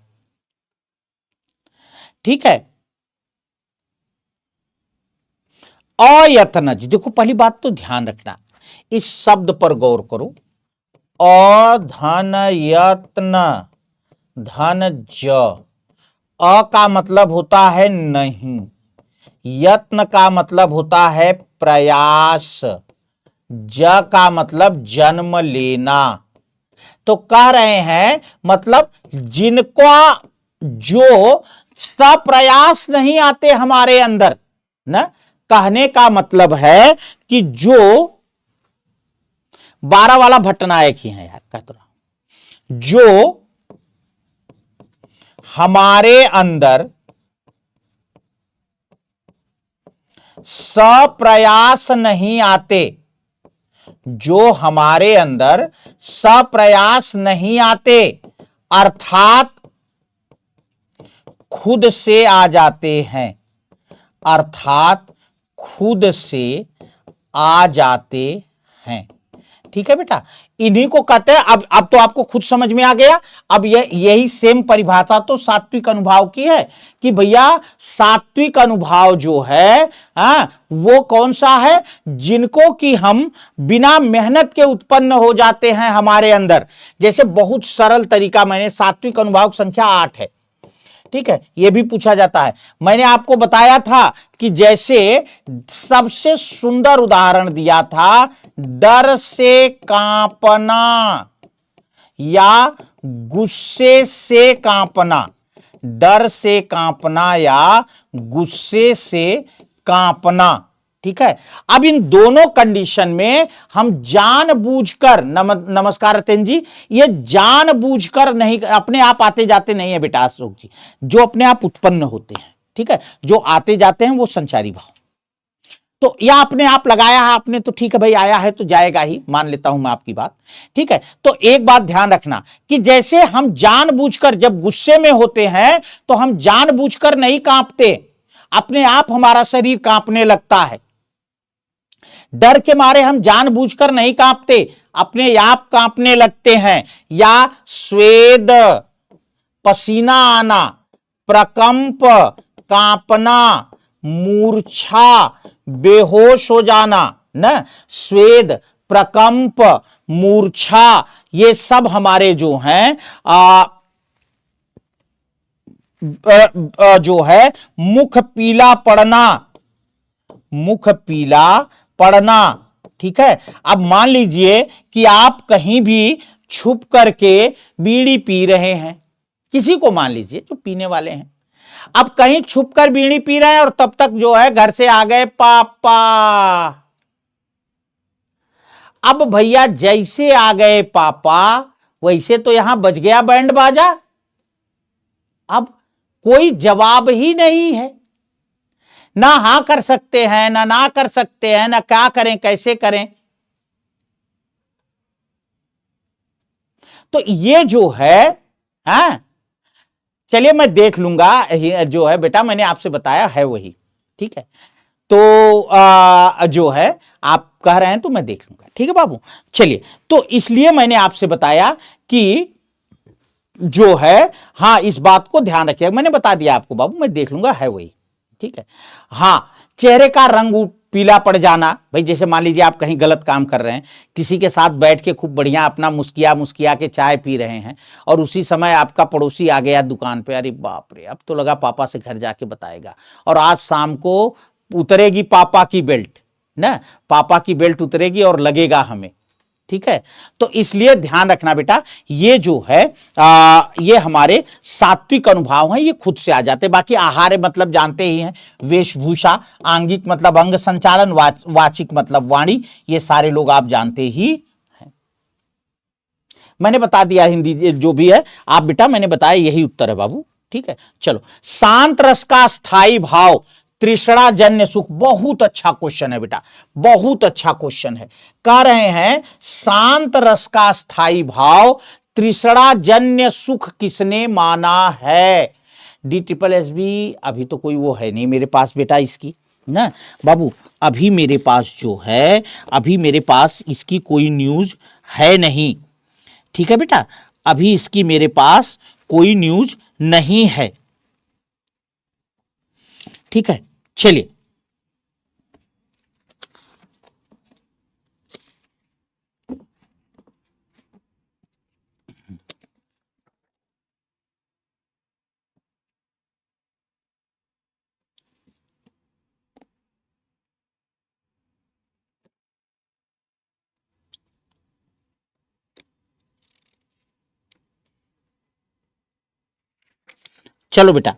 ठीक है। अयत्नज, देखो पहली बात तो ध्यान रखना, इस शब्द पर गौर करो। अधन यत्न धन ज। अ का मतलब होता है नहीं, यत्न का मतलब होता है प्रयास, ज का मतलब जन्म लेना। तो कह रहे हैं मतलब जिनका जो सप्रयास नहीं आते हमारे अंदर ना, कहने का मतलब है कि जो 12 वाला भट्टनायक ही है यार, कहता रहा, जो हमारे अंदर सप्रयास नहीं आते, जो हमारे अंदर सप्रयास नहीं आते, अर्थात खुद से आ जाते हैं, अर्थात खुद से आ जाते हैं, ठीक है बेटा। इन्हीं को कहते हैं। अब तो आपको खुद समझ में आ गया। अब यही सेम परिभाषा तो सात्विक अनुभाव की है कि भैया सात्विक अनुभाव जो है वो कौन सा है? जिनको कि हम बिना मेहनत के उत्पन्न हो जाते हैं हमारे अंदर। जैसे बहुत सरल तरीका, मैंने सात्विक अनुभाव संख्या 8 है, ठीक है, यह भी पूछा जाता है। मैंने आपको बताया था कि जैसे सबसे सुंदर उदाहरण दिया था, डर से कांपना या गुस्से से कांपना, डर से कांपना या गुस्से से कांपना, ठीक है। अब इन दोनों कंडीशन में हम जानबूझकर, नमस्कार रतन जी, ये जानबूझकर नहीं, अपने आप आते जाते नहीं है बेटा अशोक जी, जो अपने आप उत्पन्न होते हैं, ठीक है। जो आते जाते हैं वो संचारी भाव। तो या अपने आप लगाया है आपने तो ठीक है भाई, आया है तो जाएगा ही, मान लेता हूं मैं आपकी बात, ठीक है। तो एक बात ध्यान रखना कि जैसे हम जानबूझकर जब गुस्से में होते हैं तो हम जानबूझकर नहीं कांपते, अपने आप हमारा शरीर कांपने लगता है। डर के मारे हम जानबूझकर नहीं कांपते, अपने आप कांपने लगते हैं। या स्वेद, पसीना आना, प्रकंप, कांपना, मूर्छा, बेहोश हो जाना, न, स्वेद, प्रकंप, मूर्छा, ये सब हमारे जो हैं जो है मुख पीला पड़ना, मुख पीला पड़ना। ठीक है, अब मान लीजिए कि आप कहीं भी छुप करके बीड़ी पी रहे हैं, किसी को मान लीजिए जो पीने वाले हैं, अब कहीं छुप कर बीड़ी पी रहे हैं और तब तक जो है घर से आ गए पापा। अब भैया जैसे आ गए पापा वैसे तो यहां बज गया बैंड बाजा। अब कोई जवाब ही नहीं है, ना हां कर सकते हैं ना कर सकते हैं, ना क्या करें कैसे करें। तो ये जो है, हाँ चलिए मैं देख लूंगा, जो है बेटा मैंने आपसे बताया है वही। ठीक है, तो जो है आप कह रहे हैं तो मैं देख लूंगा। ठीक है बाबू, चलिए, तो इसलिए मैंने आपसे बताया कि जो है हाँ इस बात को ध्यान रखिएगा। मैंने बता दिया आपको बाबू, मैं देख लूंगा है वही। ठीक है, हाँ चेहरे का रंग पीला पड़ जाना, भाई जैसे मान लीजिए आप कहीं गलत काम कर रहे हैं, किसी के साथ बैठ के खूब बढ़िया अपना मुस्किया मुस्किया के चाय पी रहे हैं और उसी समय आपका पड़ोसी आ गया दुकान पे, अरे बाप रे अब तो लगा पापा से घर जाके बताएगा, और आज शाम को उतरेगी पापा की बेल्ट ना, पापा की बेल्ट उतरेगी और लगेगा हमें। ठीक है, तो इसलिए ध्यान रखना बेटा, ये जो है ये हमारे सात्विक अनुभाव हैं, ये खुद से आ जाते। बाकी आहार मतलब जानते ही हैं, वेशभूषा, आंगिक मतलब अंग संचालन, वाचिक मतलब वाणी, ये सारे लोग आप जानते ही हैं। मैंने बता दिया हिंदी जो भी है आप बेटा, मैंने बताया यही उत्तर है बाबू। ठीक है, चलो, शांत रस का स्थायी भाव तृष्णा जन्य सुख, बहुत अच्छा क्वेश्चन है बेटा, बहुत अच्छा क्वेश्चन है। कह रहे हैं शांत रस का स्थायी भाव तृष्णा जन्य सुख किसने माना है? DSSB अभी तो कोई वो है नहीं मेरे पास बेटा इसकी ना बाबू, अभी मेरे पास जो है, अभी मेरे पास इसकी कोई न्यूज है नहीं। ठीक है बेटा, अभी इसकी मेरे पास कोई न्यूज नहीं है। ठीक है, चलिए, चलो बेटा,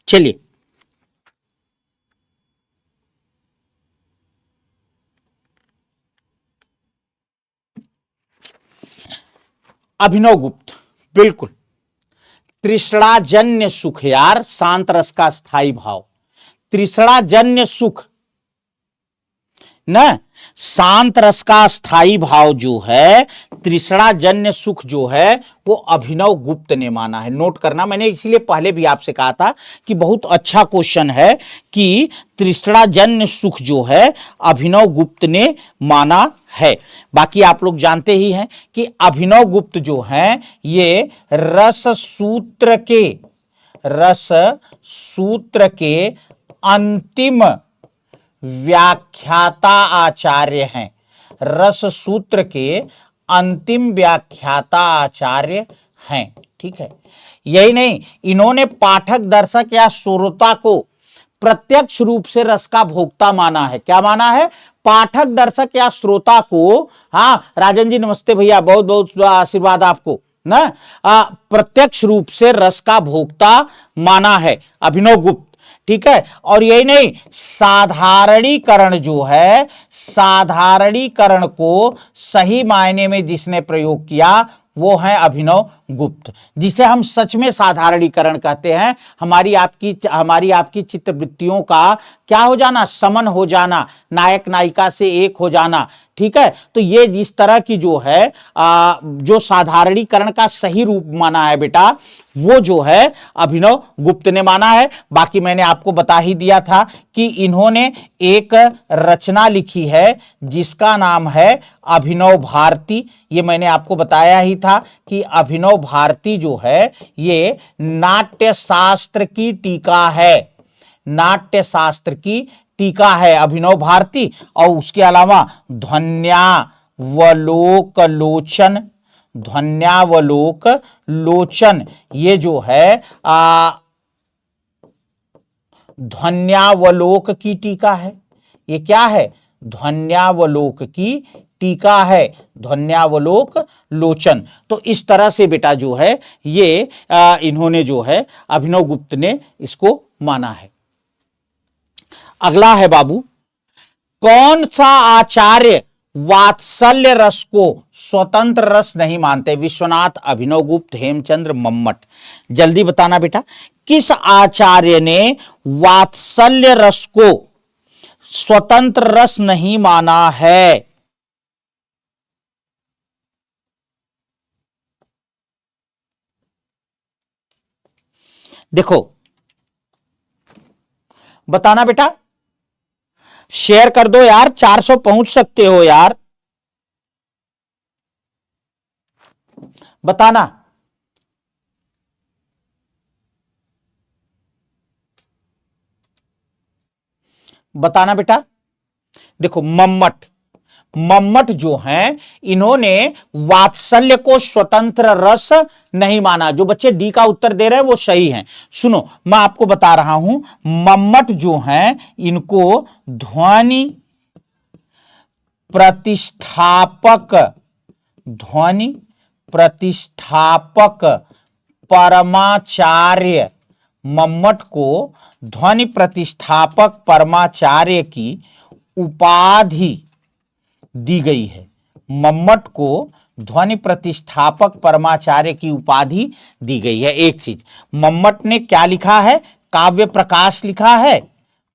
चलिए, अभिनव गुप्त, बिल्कुल, तृष्णाजन्य सुख यार, शांत रस का स्थायी भाव, तृष्णाजन्य सुख न, शांत रस का स्थायी भाव जो है, तृष्णाजन्य सुख जो है, वो अभिनव गुप्त ने माना है। नोट करना, मैंने इसीलिए पहले भी आपसे कहा था कि बहुत अच्छा क्वेश्चन है कि तृष्णाजन्य सुख जो है अभिनव गुप्त ने माना है। बाकी आप लोग जानते ही हैं कि अभिनव गुप्त जो हैं ये रस सूत्र के अंतिम व्याख्याता आचार्य हैं। रस सूत्र के अंतिम व्याख्याता आचार्य हैं। ठीक है, यही नहीं, इन्होंने पाठक दर्शक या श्रोता को प्रत्यक्ष रूप से रस का भोक्ता माना है। क्या माना है? पाठक दर्शक या श्रोता को, हाँ राजन जी नमस्ते भैया, बहुत बहुत आशीर्वाद आपको ना, प्रत्यक्ष रूप से रस का भोक्ता माना है अभिनव गुप्त। ठीक है, और यही नहीं, साधारणीकरण जो है, साधारणीकरण को सही मायने में जिसने प्रयोग किया वो है अभिनव गुप्त, जिसे हम सच में साधारणीकरण कहते हैं। हमारी आपकी चित्तवृत्तियों का क्या हो जाना, समन हो जाना, नायक नायिका से एक हो जाना। ठीक है, तो ये इस तरह की जो है जो साधारणीकरण का सही रूप माना है बेटा, वो जो है अभिनव गुप्त ने माना है। बाकी मैंने आपको बता ही दिया था कि इन्होंने एक रचना लिखी है जिसका नाम है अभिनव भारती। ये मैंने आपको बताया ही था कि अभिनव भारती जो है ये नाट्य शास्त्र की टीका है, नाट्य शास्त्र की टीका है अभिनव भारती। और उसके अलावा ध्वन्यावलोक लोचन, ध्वन्यावलोक लोचन ये जो है ध्वन्यावलोक की टीका है। ये क्या है? ध्वन्यावलोक की टीका है, ध्वन्यावलोक लोचन। तो इस तरह से बेटा जो है ये इन्होंने जो है अभिनव गुप्त ने इसको माना है। अगला है बाबू, कौन सा आचार्य वात्सल्य रस को स्वतंत्र रस नहीं मानते? विश्वनाथ, अभिनव गुप्त, हेमचंद्र, मम्मट। जल्दी बताना बेटा, किस आचार्य ने वात्सल्य रस को स्वतंत्र रस नहीं माना है? देखो बताना बेटा, शेयर कर दो यार, 400 पहुंच सकते हो यार, बताना। बताना बेटा। देखो मम्मट, मम्मट जो हैं इन्होंने वात्सल्य को स्वतंत्र रस नहीं माना। जो बच्चे डी का उत्तर दे रहे हैं वो सही हैं। सुनो मैं आपको बता रहा हूं, मम्मट जो हैं इनको ध्वनि प्रतिष्ठापक, ध्वनि प्रतिष्ठापक परमाचार्य, मम्मट को ध्वनि प्रतिष्ठापक परमाचार्य की उपाधि दी गई है। मम्मट को ध्वनि प्रतिष्ठापक परमाचार्य की उपाधि दी गई है। एक चीज, मम्मट ने क्या लिखा है? काव्य प्रकाश लिखा है।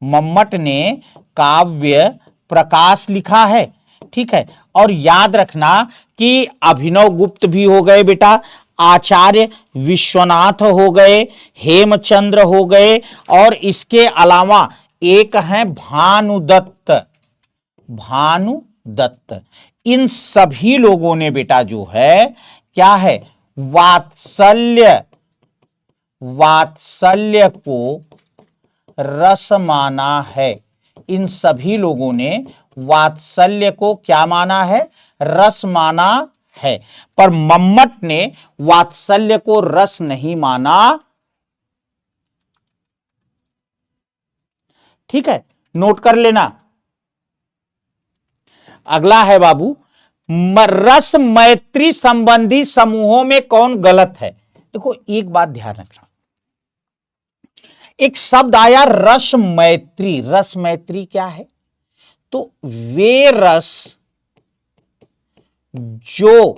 मम्मट ने काव्य प्रकाश लिखा है, ठीक है। और याद रखना कि अभिनव गुप्त भी हो गए बेटा, आचार्य विश्वनाथ हो गए, हेमचंद्र हो गए, और इसके अलावा एक है भानुदत्त, भानुदत्त। इन सभी लोगों ने बेटा जो है क्या है? वात्सल्य, वात्सल्य को रस माना है। इन सभी लोगों ने वात्सल्य को क्या माना है? रस माना है। पर मम्मट ने वात्सल्य को रस नहीं माना, ठीक है, नोट कर लेना। अगला है बाबू, रस मैत्री संबंधी समूहों में कौन गलत है? देखो एक बात ध्यान रखना, एक शब्द आया रस मैत्री। रस मैत्री क्या है? तो वे रस जो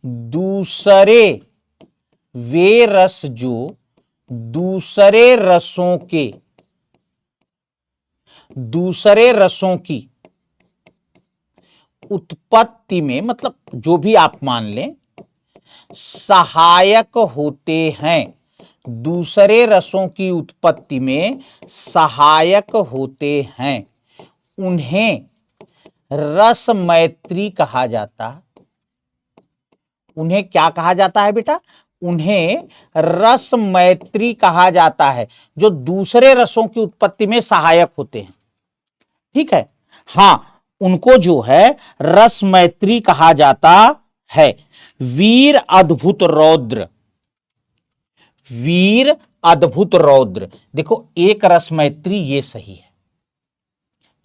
दूसरे, वे रस जो दूसरे रसों के, दूसरे रसों की उत्पत्ति में, मतलब जो भी आप मान लें, सहायक होते हैं, दूसरे रसों की उत्पत्ति में सहायक होते हैं, उन्हें रस मैत्री कहा जाता है। उन्हें क्या कहा जाता है बेटा? उन्हें रस मैत्री कहा जाता है, जो दूसरे रसों की उत्पत्ति में सहायक होते हैं, ठीक है। हां, उनको जो है रस मैत्री कहा जाता है। वीर अद्भुत रौद्र, वीर अद्भुत रौद्र, देखो एक रस मैत्री ये सही है,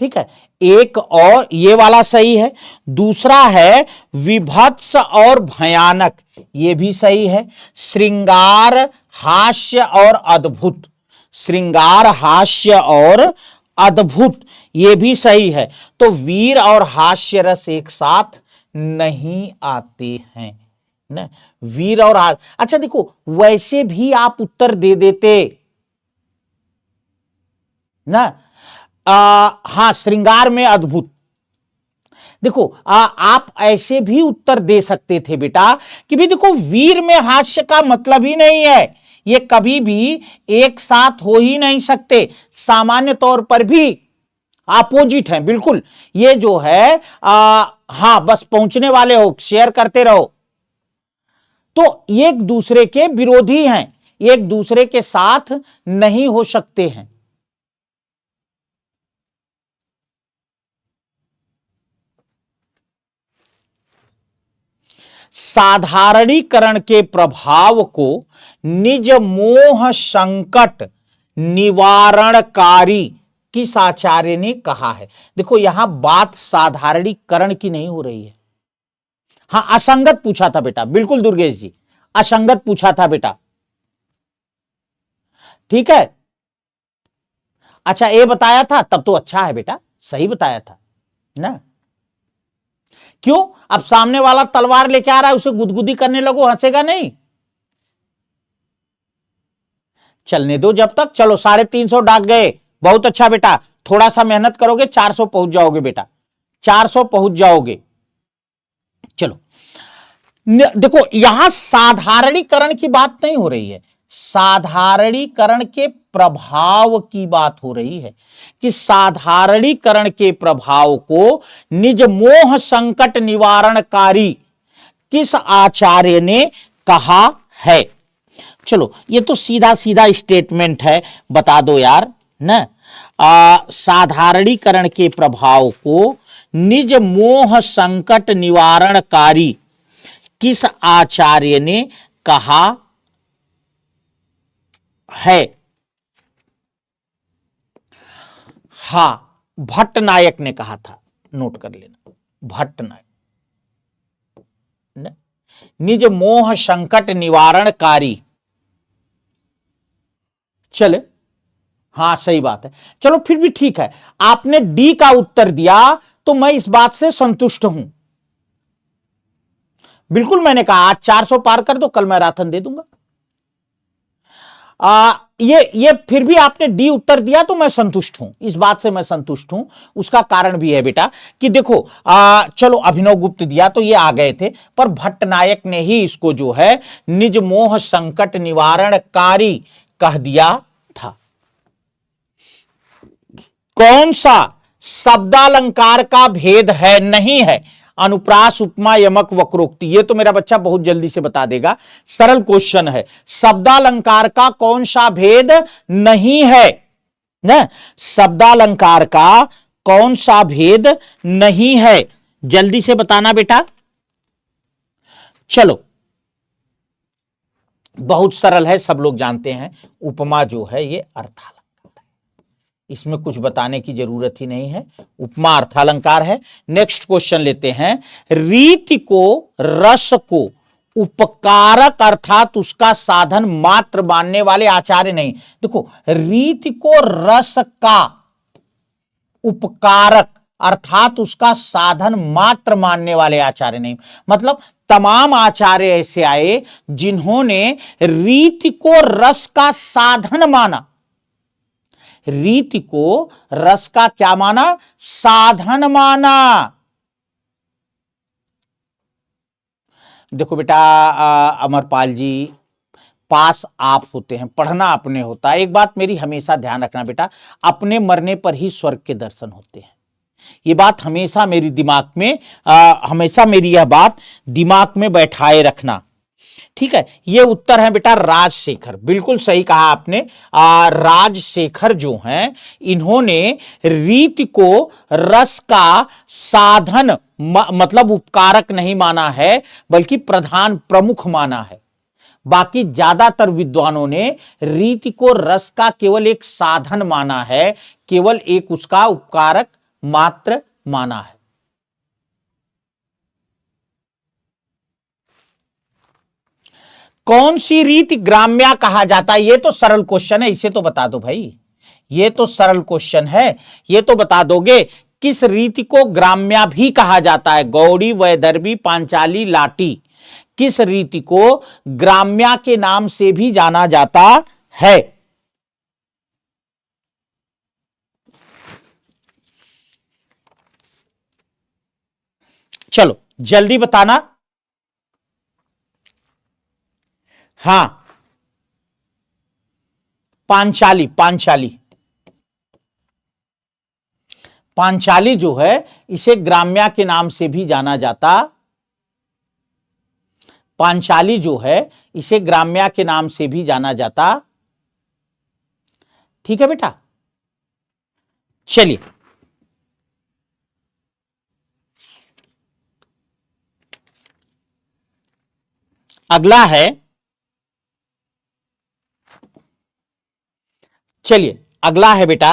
ठीक है। एक और ये वाला सही है। दूसरा है विभत्स और भयानक, ये भी सही है। श्रृंगार, हास्य और अद्भुत, श्रृंगार, हास्य और अद्भुत, ये भी सही है। तो वीर और हास्य रस एक साथ नहीं आते हैं ना, वीर और हास्य। अच्छा देखो, वैसे भी आप उत्तर दे देते ना, हां, श्रृंगार में अद्भुत, देखो आप ऐसे भी उत्तर दे सकते थे बेटा कि भी देखो वीर में हास्य का मतलब ही नहीं है, ये कभी भी एक साथ हो ही नहीं सकते, सामान्य तौर पर भी अपोजिट है बिल्कुल। ये जो है हां बस पहुंचने वाले हो, शेयर करते रहो। तो एक दूसरे के विरोधी हैं, एक दूसरे के साथ नहीं हो सकते हैं। साधारणीकरण के प्रभाव को निज मोह संकट निवारणकारी किस आचार्य ने कहा है? देखो यहां बात साधारणीकरण की नहीं हो रही है। हां असंगत पूछा था बेटा, बिल्कुल दुर्गेश जी, असंगत पूछा था बेटा, ठीक है। अच्छा ये बताया था तब तो अच्छा है बेटा, सही बताया था ना। क्यों? अब सामने वाला तलवार लेके आ रहा है, उसे गुदगुदी करने लगो, हंसेगा नहीं। चलने दो जब तक। चलो 350 डाक गए, बहुत अच्छा बेटा, थोड़ा सा मेहनत करोगे 400 पहुंच जाओगे बेटा, 400 पहुंच जाओगे। चलो देखो यहां साधारणीकरण की बात नहीं हो रही है, साधारणीकरण के प्रभाव की बात हो रही है कि साधारणीकरण के प्रभाव को निज मोह संकट निवारणकारी किस आचार्य ने कहा है? चलो ये तो सीधा सीधा स्टेटमेंट है, बता दो यार ना। साधारणीकरण के प्रभाव को निज मोह संकट निवारणकारी किस आचार्य ने कहा है? हा भट्ट नायक ने कहा था, नोट कर लेना, भट्ट नायक। निज मोह संकट निवारणकारी, चले हां सही बात है। चलो फिर भी ठीक है, आपने डी का उत्तर दिया तो मैं इस बात से संतुष्ट हूं। बिल्कुल मैंने कहा आज 400 पार कर दो, कल मैराथन दे दूंगा। ये फिर भी आपने डी उत्तर दिया तो मैं संतुष्ट हूं, इस बात से मैं संतुष्ट हूं। उसका कारण भी है बेटा कि देखो चलो अभिनव गुप्त दिया तो ये आ गए थे, पर भट्ट नायक ने ही इसको जो है निज मोह संकट निवारणकारी कह दिया था। कौन सा शब्दालंकार का भेद है? नहीं है। अनुप्रास, उपमा, यमक, वक्रोक्ति, ये तो मेरा बच्चा बहुत जल्दी से बता देगा, सरल क्वेश्चन है। शब्दालंकार का कौन सा भेद नहीं है ना? शब्दालंकार का कौन सा भेद नहीं है, जल्दी से बताना बेटा। चलो बहुत सरल है, सब लोग जानते हैं, उपमा जो है ये अर्थालंकार, इसमें कुछ बताने की जरूरत ही नहीं है, उपमा अर्थालंकार है। नेक्स्ट क्वेश्चन लेते हैं। रीति को रस को उपकारक अर्थात उसका साधन मात्र मानने वाले आचार्य नहीं। देखो रीति को रस का उपकारक अर्थात उसका साधन मात्र मानने वाले आचार्य नहीं, मतलब तमाम आचार्य ऐसे आए जिन्होंने रीति को रस का साधन माना। रीति को रस का क्या माना? साधन माना। देखो बेटा अमरपाल जी, पास आप होते हैं, पढ़ना अपने होता है। एक बात मेरी हमेशा ध्यान रखना बेटा, अपने मरने पर ही स्वर्ग के दर्शन होते हैं। ये बात हमेशा मेरी दिमाग में हमेशा मेरी यह बात दिमाग में बैठाए रखना, ठीक है। ये उत्तर है बेटा राजशेखर, बिल्कुल सही कहा आपने। राजशेखर जो हैं इन्होंने रीति को रस का साधन मतलब उपकारक नहीं माना है, बल्कि प्रधान प्रमुख माना है। बाकी ज्यादातर विद्वानों ने रीति को रस का केवल एक साधन माना है, केवल एक उसका उपकारक मात्र माना है। कौन सी रीति ग्राम्या कहा जाता है? ये तो सरल क्वेश्चन है, इसे तो बता दो भाई, ये तो सरल क्वेश्चन है, ये तो बता दोगे। किस रीति को ग्राम्या भी कहा जाता है? गौड़ी, वैदर्भी, पांचाली, लाटी, किस रीति को ग्राम्या के नाम से भी जाना जाता है? चलो जल्दी बताना। हां, पांचाली। पांचाली, पांचाली जो है इसे ग्राम्या के नाम से भी जाना जाता। पांचाली जो है इसे ग्राम्या के नाम से भी जाना जाता। ठीक है बेटा, चलिए अगला है, चलिए अगला है बेटा,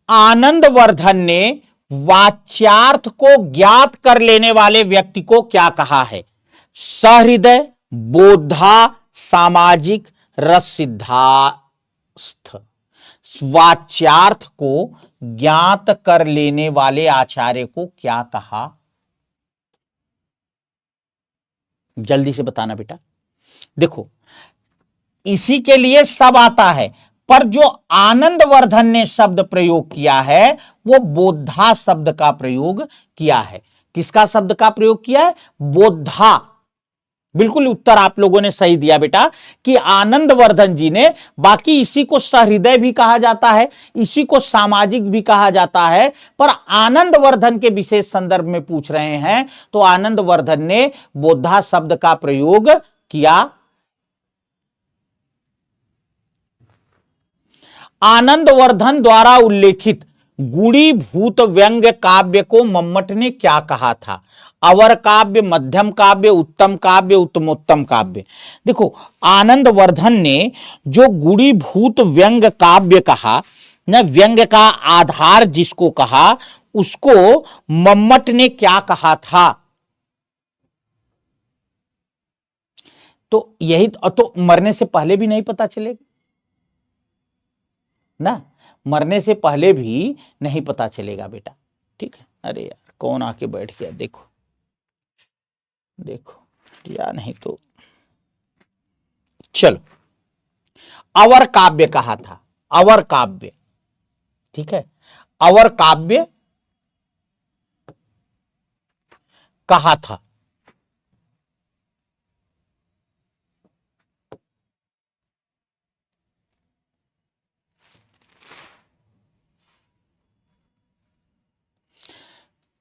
आनंदवर्धन ने वाच्यार्थ को ज्ञात कर लेने वाले व्यक्ति को क्या कहा है? सहृदय, बोधा, सामाजिक, रस सिद्धास्थ। वाच्यार्थ को ज्ञात कर लेने वाले आचार्य को क्या कहा? जल्दी से बताना बेटा। देखो इसी के लिए सब आता है, पर जो आनंदवर्धन ने शब्द प्रयोग किया है वो बोधा शब्द का प्रयोग किया है। किसका शब्द का प्रयोग किया है? बोधा। बिल्कुल उत्तर आप लोगों ने सही दिया बेटा कि आनंदवर्धन जी ने। बाकी इसी को सहृदय भी कहा जाता है, इसी को सामाजिक भी कहा जाता है, पर आनंदवर्धन के विशेष संदर्भ में पूछ रहे हैं तो आनंदवर्धन ने बोधा शब्द का प्रयोग किया। आनंदवर्धन द्वारा उल्लेखित गुणीभूत व्यंग्य काव्य को मम्मट ने क्या कहा था? अवर काव्य, मध्यम काव्य, उत्तम काव्य, उत्तमोत्तम काव्य। देखो आनंदवर्धन ने जो गुणीभूत व्यंग्य काव्य कहा न, व्यंग्य का आधार जिसको कहा, उसको मम्मट ने क्या कहा था? तो यही तो मरने से पहले भी नहीं पता चलेगा ना, मरने से पहले भी नहीं पता चलेगा बेटा। ठीक है, अरे यार कौन आके बैठ गया, देखो देखो या नहीं तो चलो। अवर काव्य कहा था, अवर काव्य। ठीक है, अवर काव्य कहा था।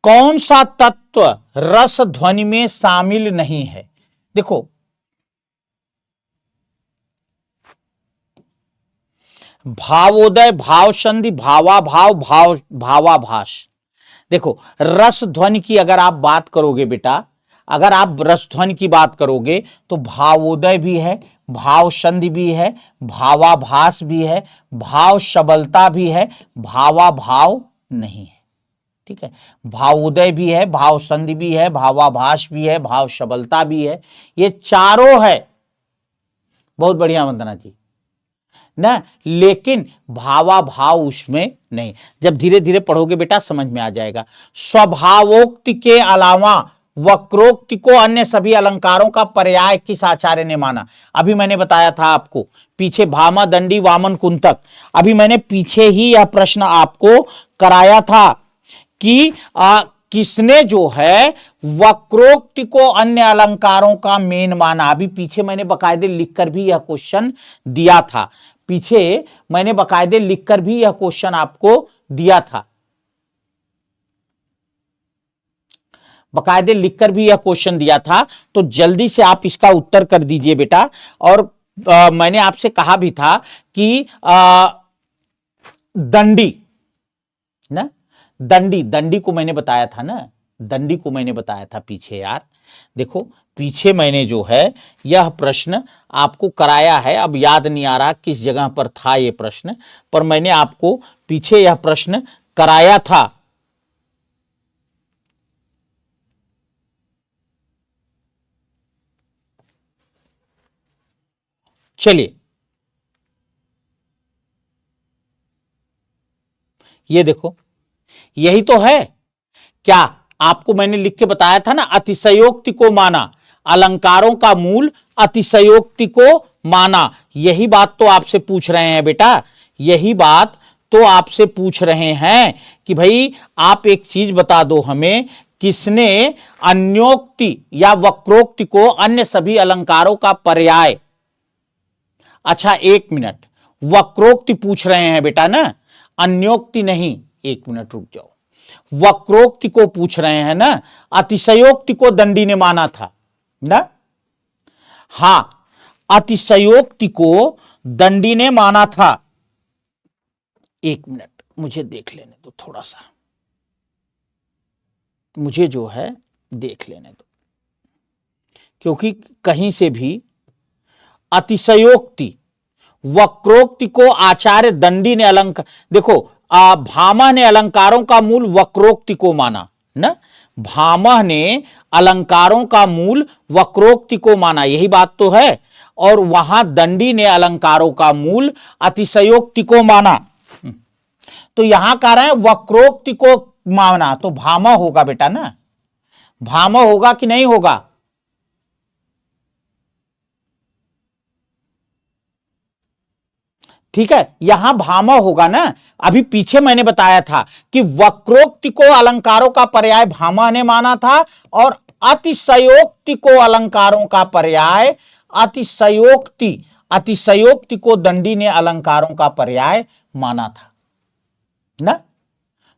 कौन सा तत्व रस ध्वनि में शामिल नहीं है? देखो भावोदय, भाव संधि, भावाभाव, भावाभास। देखो रस ध्वनि की अगर आप बात करोगे बेटा, अगर आप रस ध्वनि की बात करोगे तो भावोदय भी है, भाव संधि भी है, भावाभास भी है, भाव सबलता भी है, भावाभाव नहीं है। ठीक है, भावोदय भी है, भाव संधि भी है, भावाभास भी है, भाव सबलता भी है, ये चारों है। बहुत बढ़िया वंदना जी ना, लेकिन भावाभाव उसमें नहीं। जब धीरे धीरे पढ़ोगे बेटा समझ में आ जाएगा। स्वभावोक्ति के अलावा वक्रोक्ति को अन्य सभी अलंकारों का पर्याय किस आचार्य ने माना? अभी मैंने बताया था आपको पीछे, भामा, दंडी, वामन, कुंतक। अभी मैंने पीछे ही यह प्रश्न आपको कराया था कि किसने जो है वक्रोक्ति को अन्य अलंकारों का मेन माना। अभी पीछे मैंने बकायदे लिखकर भी यह क्वेश्चन दिया था, पीछे मैंने बकायदे लिखकर भी यह क्वेश्चन आपको दिया था, बकायदे लिखकर भी यह क्वेश्चन दिया था। तो जल्दी से आप इसका उत्तर कर दीजिए बेटा। और मैंने आपसे कहा भी था कि दंडी ना, दंडी को मैंने बताया था ना, दंडी को मैंने बताया था पीछे यार। देखो पीछे मैंने जो है यह प्रश्न आपको कराया है, अब याद नहीं आ रहा किस जगह पर था यह प्रश्न, पर मैंने आपको पीछे यह प्रश्न कराया था। चलिए ये देखो, यही तो है। क्या आपको मैंने लिख के बताया था ना, अतिशयोक्ति को माना, अलंकारों का मूल अतिशयोक्ति को माना। यही बात तो आपसे पूछ रहे हैं बेटा, यही बात तो आपसे पूछ रहे हैं कि भाई आप एक चीज बता दो हमें किसने अन्योक्ति या वक्रोक्ति को अन्य सभी अलंकारों का पर्याय। अच्छा 1 मिनट, वक्रोक्ति पूछ रहे हैं बेटा ना, अन्योक्ति नहीं। 1 मिनट रुक जाओ, वक्रोक्ति को पूछ रहे हैं ना, अतिशयोक्ति को दंडी ने माना था ना। हां, अतिशयोक्ति को दंडी ने माना था। 1 मिनट मुझे देख लेने दो, थोड़ा सा मुझे जो है देख लेने दो, क्योंकि कहीं से भी अतिशयोक्ति वक्रोक्ति को आचार्य दंडी ने अलंकार, देखो भामह ने अलंकारों का मूल वक्रोक्ति को माना ना, भामह ने अलंकारों का मूल वक्रोक्ति को माना, यही बात तो है। और वहां दंडी ने अलंकारों का मूल अतिशयोक्ति को माना। तो यहां कह रहे हैं वक्रोक्ति को माना, तो भामह होगा बेटा ना, भामह होगा कि नहीं होगा? ठीक है, यहां भामह होगा ना। अभी पीछे मैंने बताया था कि वक्रोक्ति को अलंकारों का पर्याय भामह ने माना था और अतिशयोक्ति को अलंकारों का पर्याय अतिशयोक्ति को दंडी ने अलंकारों का पर्याय माना था ना।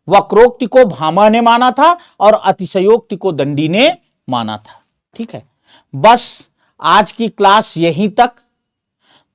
वक्रोक्ति को भामह ने माना था और अतिशयोक्ति को दंडी ने माना था। ठीक है, बस आज की क्लास यहीं तक।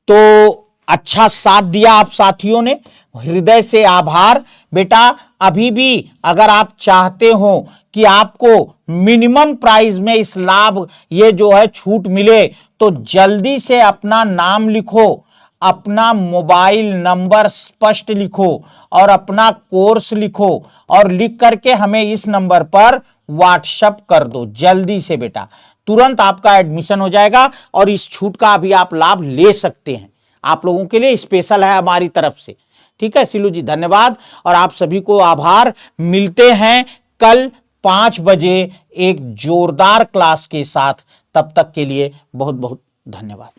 तो अच्छा साथ दिया आप साथियों ने, हृदय से आभार। बेटा अभी भी अगर आप चाहते हो कि आपको मिनिमम प्राइस में इस लाभ ये जो है छूट मिले, तो जल्दी से अपना नाम लिखो, अपना मोबाइल नंबर स्पष्ट लिखो और अपना कोर्स लिखो और लिख करके हमें इस नंबर पर व्हाट्सएप कर दो जल्दी से बेटा, तुरंत आपका एडमिशन हो जाएगा और इस छूट का भी आप लाभ ले सकते हैं। आप लोगों के लिए स्पेशल है हमारी तरफ से। ठीक है सिलू जी, धन्यवाद और आप सभी को आभार। मिलते हैं कल 5 बजे एक जोरदार क्लास के साथ, तब तक के लिए बहुत बहुत धन्यवाद।